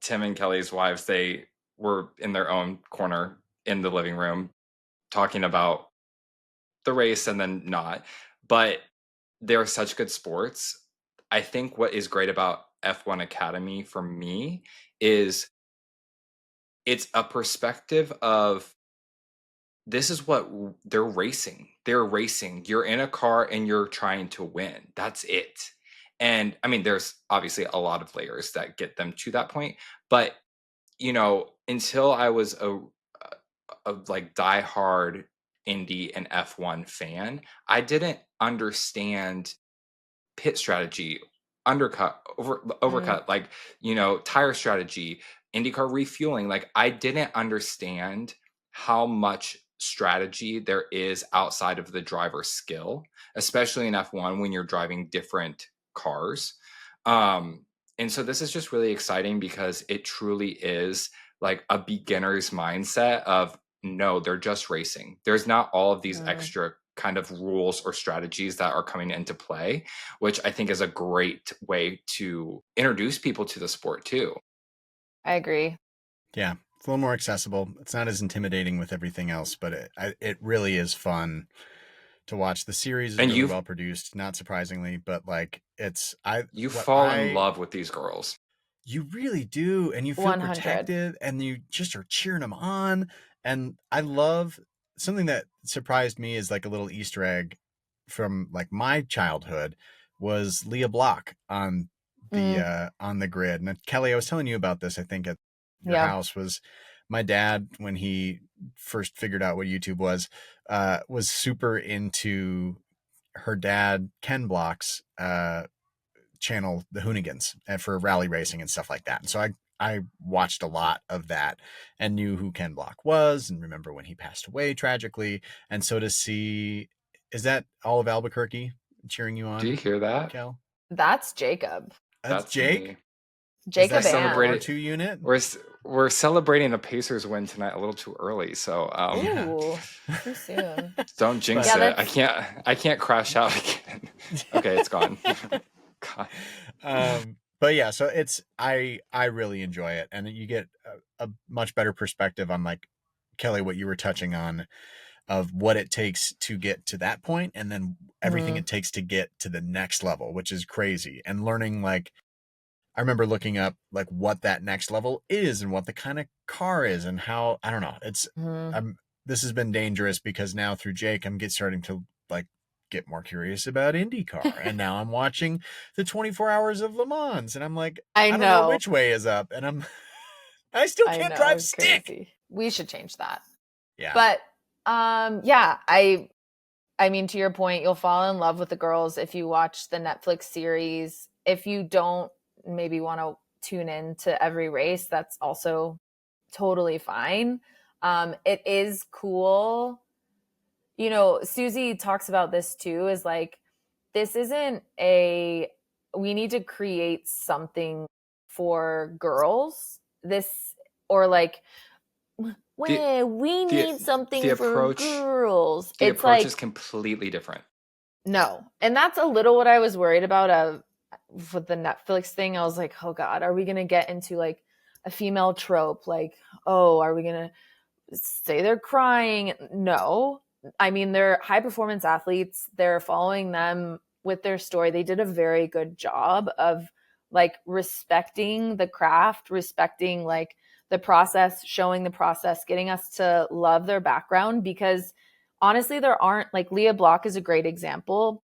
Tim and Kelly's wives, they were in their own corner in the living room talking about the race and then not. But they're such good sports. I think what is great about F1 Academy for me is it's a perspective of this is what they're racing. They're racing. You're in a car and you're trying to win. That's it. And I mean, there's obviously a lot of layers that get them to that point. But, you know, until I was a like diehard Indy and F1 fan, I didn't understand pit strategy, undercut, overcut, like, you know, tire strategy, IndyCar refueling. Like, I didn't understand how much strategy there is outside of the driver's skill, especially in F1 when you're driving different cars. And so this is just really exciting because it truly is like a beginner's mindset of, no, they're just racing. There's not all of these extra kind of rules or strategies that are coming into play, which I think is a great way to introduce people to the sport too. I agree. Yeah, it's a little more accessible. It's not as intimidating with everything else, but it really is fun to watch. The series is really well produced, not surprisingly, but like you fall in love with these girls. You really do, and you feel 100. Protected, and you just are cheering them on. And I love something that surprised me is like a little Easter egg from like my childhood was Leah Block on the grid. And Kelly, I was telling you about this, I think at your house, was my dad, when he first figured out what YouTube was super into her dad, Ken Block's channel, the Hoonigans, for rally racing and stuff like that. And so I watched a lot of that and knew who Ken Block was and remember when he passed away tragically. And so to see, is that all of Albuquerque cheering you on? Do you hear that, Kel? That's Jacob. That's Jake. Me. Jacob celebrated R2 unit. We're celebrating a Pacers win tonight a little too early, so ooh, too soon. Don't jinx it. I can't crash out again. Okay, it's gone. God. But yeah, so I really enjoy it, and you get a much better perspective on, like, Kelly, what you were touching on, of what it takes to get to that point, and then everything it takes to get to the next level, which is crazy. And learning, like, I remember looking up like what that next level is and what the kind of car is and how, I don't know. It's this has been dangerous because now through Jake, I'm starting to like get more curious about IndyCar. And now I'm watching the 24 Hours of Le Mans, and I'm like, I don't know which way is up, and I still can't drive stick. Crazy. We should change that. Yeah. But yeah, I mean, to your point, you'll fall in love with the girls if you watch the Netflix series. If you don't maybe want to tune in to every race, that's also totally fine. It is cool. You know, Susie talks about this too, is like, this isn't we need to create something for girls. Or like, we need something for girls. The approach is completely different. No. And that's a little what I was worried about with the Netflix thing, I was like, oh God, are we going to get into like a female trope? Like, oh, are we going to say they're crying? No. I mean, they're high performance athletes. They're following them with their story. They did a very good job of like respecting the craft, respecting like the process, showing the process, getting us to love their background, because honestly, there aren't, like, Leah Block is a great example.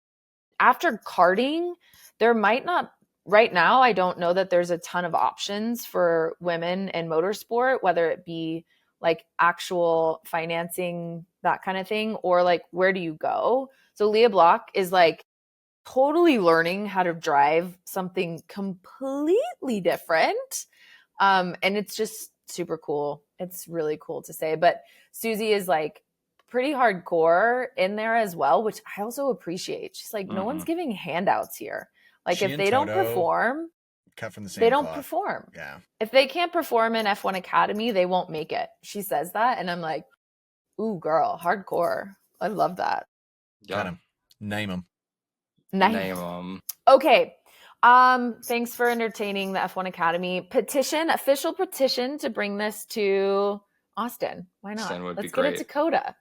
After karting, there might not, right now, I don't know that there's a ton of options for women in motorsport, whether it be like actual financing, that kind of thing, or like, where do you go? So Leah Block is like totally learning how to drive something completely different. And it's just super cool. It's really cool to say. But Susie is like pretty hardcore in there as well, which I also appreciate. She's like, no one's giving handouts here. Like, if they don't perform, cut from the same they don't cloth. perform. Yeah. If they can't perform in F1 Academy, they won't make it. She says that, and I'm like, ooh, girl, hardcore. I love that. Got him. Name them. Name them. Okay. Thanks for entertaining the F1 Academy. Official petition to bring this to Austin. Why not? Austin would Let's be get great. it to Coda.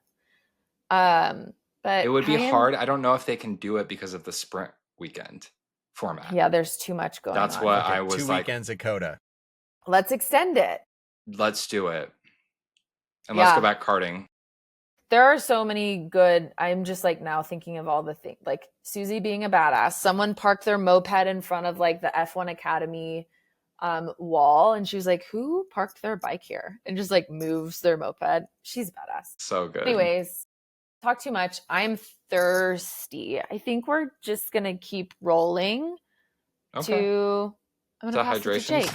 But it would be hard. I don't know if they can do it because of the sprint weekend format. Yeah, there's too much going on. That's what I was 2 like. 2 weekends at Coda. Let's extend it. Let's do it. And let's go back karting. There are so many good, I'm just like now thinking of all the things, like Susie being a badass. Someone parked their moped in front of like the F1 Academy wall, and she was like, who parked their bike here? And just like moves their moped. She's badass. So good. Anyways, talk too much. I'm thirsty. I think we're just going to keep rolling to, I'm going to pass it to Jake.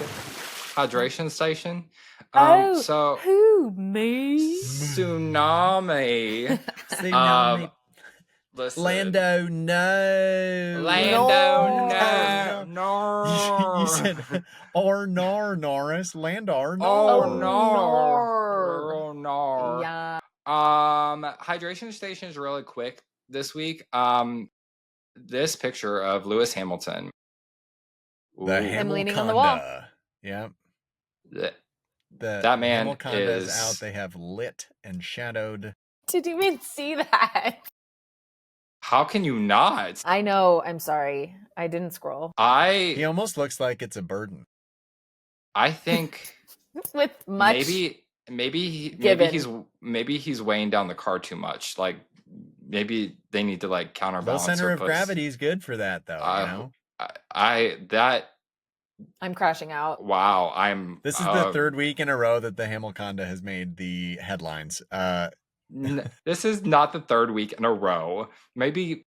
Hydration station. So who, me? Tsunami. Listen. Lando, no. You said Norris. Lando, no. Yeah. Hydration stations really quick this week. This picture of Lewis Hamilton. I'm leaning on the wall. Yeah. That man is out. They have lit and shadowed. Didn't even see that. How can you not? I know. I'm sorry. I didn't scroll. He almost looks like it's a burden. I think with much maybe he's weighing down the car too much. Like maybe they need to like counterbalance. The center of gravity is good for that, though. You know? I'm crashing out. Wow, This is the third week in a row that the Hamilconda has made the headlines. This is not the third week in a row. Maybe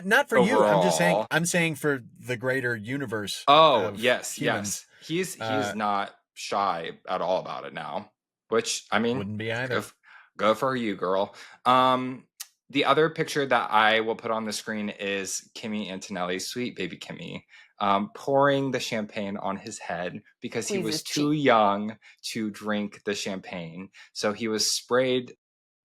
not for overall. You. I'm just saying. I'm saying for the greater universe. Oh yes, humans. Yes. He's not shy at all about it now. Which I mean, wouldn't be either. Go for you, girl. The other picture that I will put on the screen is Kimi Antonelli, sweet baby Kimi, pouring the champagne on his head because he was too young to drink the champagne. So he was sprayed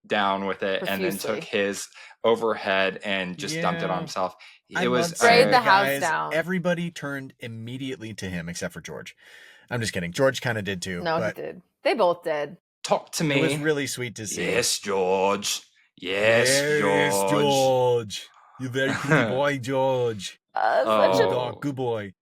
down with it and then took his overhead and just dumped it on himself. It was sprayed the house down. Everybody turned immediately to him except for George. I'm just kidding. George kind of did too. No, he did. They both did. Talk to me. It was really sweet to see. Yes, George. Yes, George. You're very pretty boy, George. Good boy.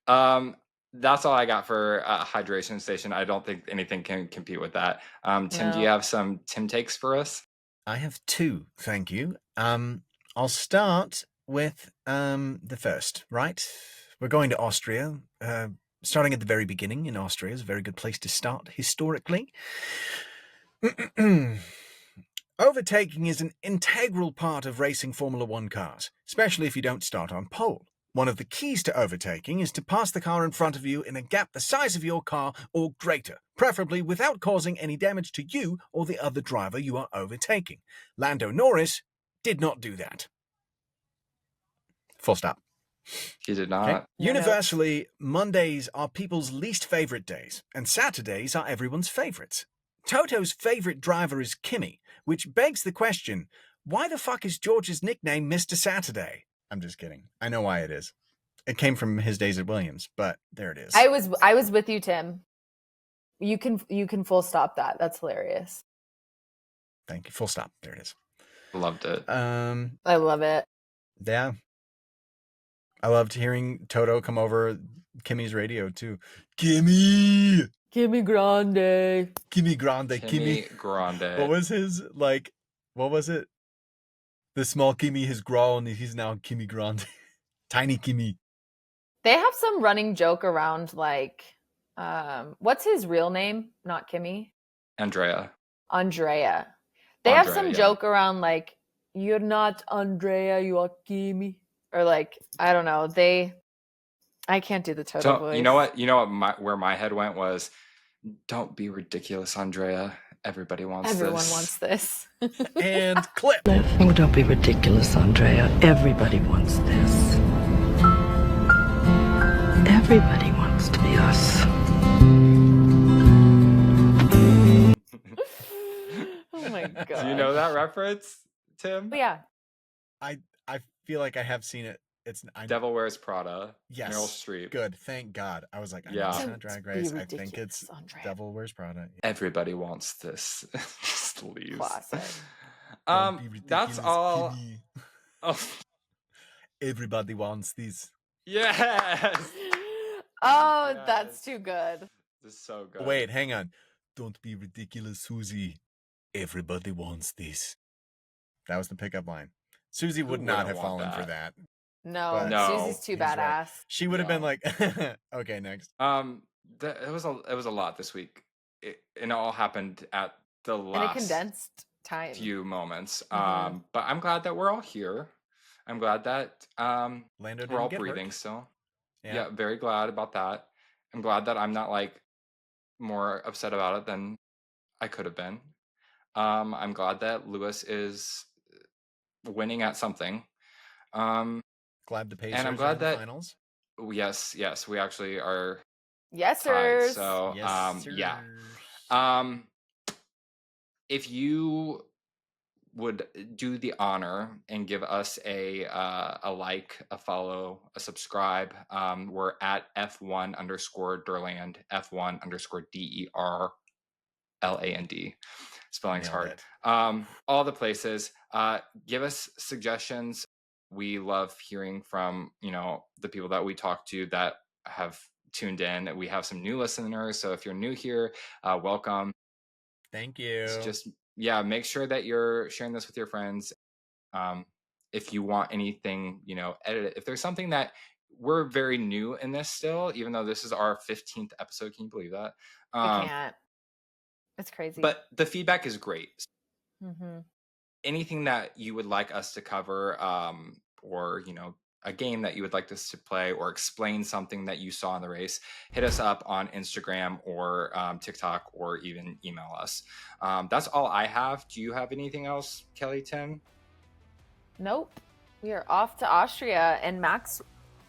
That's all I got for hydration station. I don't think anything can compete with that. Tim, do you have some Tim takes for us? I have two, thank you. I'll start with the first, right? We're going to Austria. Starting at the very beginning in Austria is a very good place to start historically. Overtaking is an integral part of racing Formula One cars, especially if you don't start on pole. One of the keys to overtaking is to pass the car in front of you in a gap the size of your car or greater, preferably without causing any damage to you or the other driver you are overtaking. Lando Norris did not do that. Full stop. He did not. Okay. Universally, Mondays are people's least favorite days, and Saturdays are everyone's favorites. Toto's favorite driver is Kimi, which begs the question, why the fuck is George's nickname Mr. Saturday? I'm just kidding. I know why it is. It came from his days at Williams, but there it is. I was with you, Tim. You can full stop that. That's hilarious. Thank you. Full stop. There it is. Loved it. I love it. Yeah. I loved hearing Toto come over Kimi's radio too. Kimi Grande. Kimi Grande. Kimi Grande. What was his, like, what was it? The small Kimi has grown. He's now Kimi Grande. Tiny Kimi. They have some running joke around, like, what's his real name? Not Kimi. Andrea. They have some joke around, like, you're not Andrea, you are Kimi. Or, like, I don't know. I can't do the Toto voice. You know what? Where my head went was, don't be ridiculous, Andrea. Everyone wants this. And clip. Oh, don't be ridiculous, Andrea. Everybody wants this. Everybody wants to be us. Oh my god. Do you know that reference, Tim? Yeah. I feel like I have seen it. It's Devil Wears Prada. Yes. Meryl Streep. Good. Thank God. I was like, I know it's not Drag Race. I think it's Andrea. Devil Wears Prada. Everybody wants this. Just leaves. Classic. That's all. Oh. Everybody wants these. Yes. Oh, Yes. that's too good. This is so good. Wait, hang on. Don't be ridiculous, Susie. Everybody wants this. That was the pickup line. Susie would not have fallen for that. No, Susie's too badass. Right. She would have been like, okay, next. It was a lot this week. It all happened at the last in a condensed time. Few moments. But I'm glad that we're all here. I'm glad that Lando we're all breathing hurt. still. Yeah, very glad about that. I'm glad that I'm not like more upset about it than I could have been. I'm glad that Lewis is winning at something. Glad the Pacers and I'm glad that finals. Yes, we actually are. Yes, sir. So yes, yeah. If you would do the honor and give us a like, a follow, a subscribe. We're at F1_derland, F1_DERLAND. Spelling's hard. All the places. Give us suggestions. We love hearing from, the people that we talk to that have tuned in. We have some new listeners. So if you're new here, welcome. Thank you. It's just, make sure that you're sharing this with your friends. If you want anything, edit it. If there's something that we're very new in this still, even though this is our 15th episode, can you believe that? I can't. It's crazy. But the feedback is great. Mm-hmm. Anything that you would like us to cover, or, a game that you would like us to play or explain something that you saw in the race, hit us up on Instagram or TikTok or even email us. That's all I have. Do you have anything else, Kelly, Tim? Nope. We are off to Austria and Max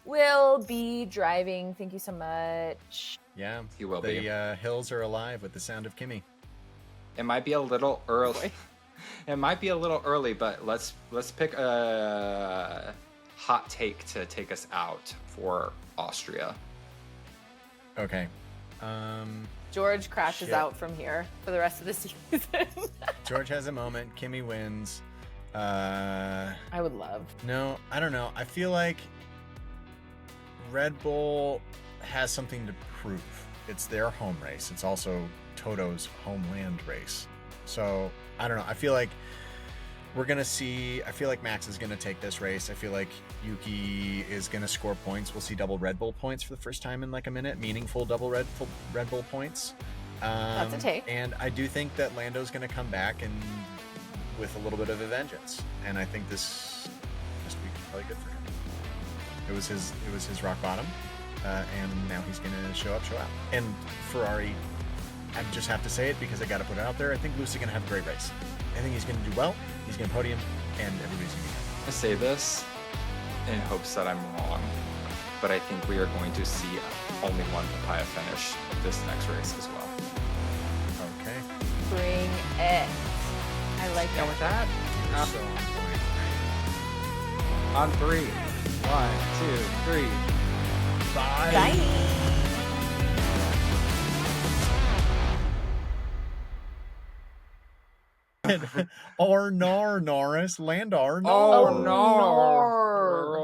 will be driving. Thank you so much. Yeah, he will be. The hills are alive with the sound of Kimi. It might be a little early. It might be a little early, but let's pick a hot take to take us out for Austria. Okay. George crashes out from here for the rest of the season. George has a moment. Kimi wins. I would love. No, I don't know. I feel like Red Bull has something to prove. It's their home race. It's also Toto's homeland race. So, I don't know. I feel like we're going to see... I feel like Max is going to take this race. I feel like Yuki is going to score points. We'll see double Red Bull points for the first time in like a minute. Meaningful double Red Bull points. That's a take. And I do think that Lando's going to come back and with a little bit of a vengeance. And I think this week is probably good for him. It was his rock bottom. And now he's going to show up, show out. And Ferrari... I just have to say it because I got to put it out there. I think Lewis is going to have a great race. I think he's going to do well. He's going to podium, and everybody's going to be happy. I say this in hopes that I'm wrong, but I think we are going to see only one papaya finish this next race as well. Okay. Bring it. I like it. And with that, You're so on point. on 3. 1, 2, 3. Bye. Bye. Or Norris, Lando Norris. Oh, no.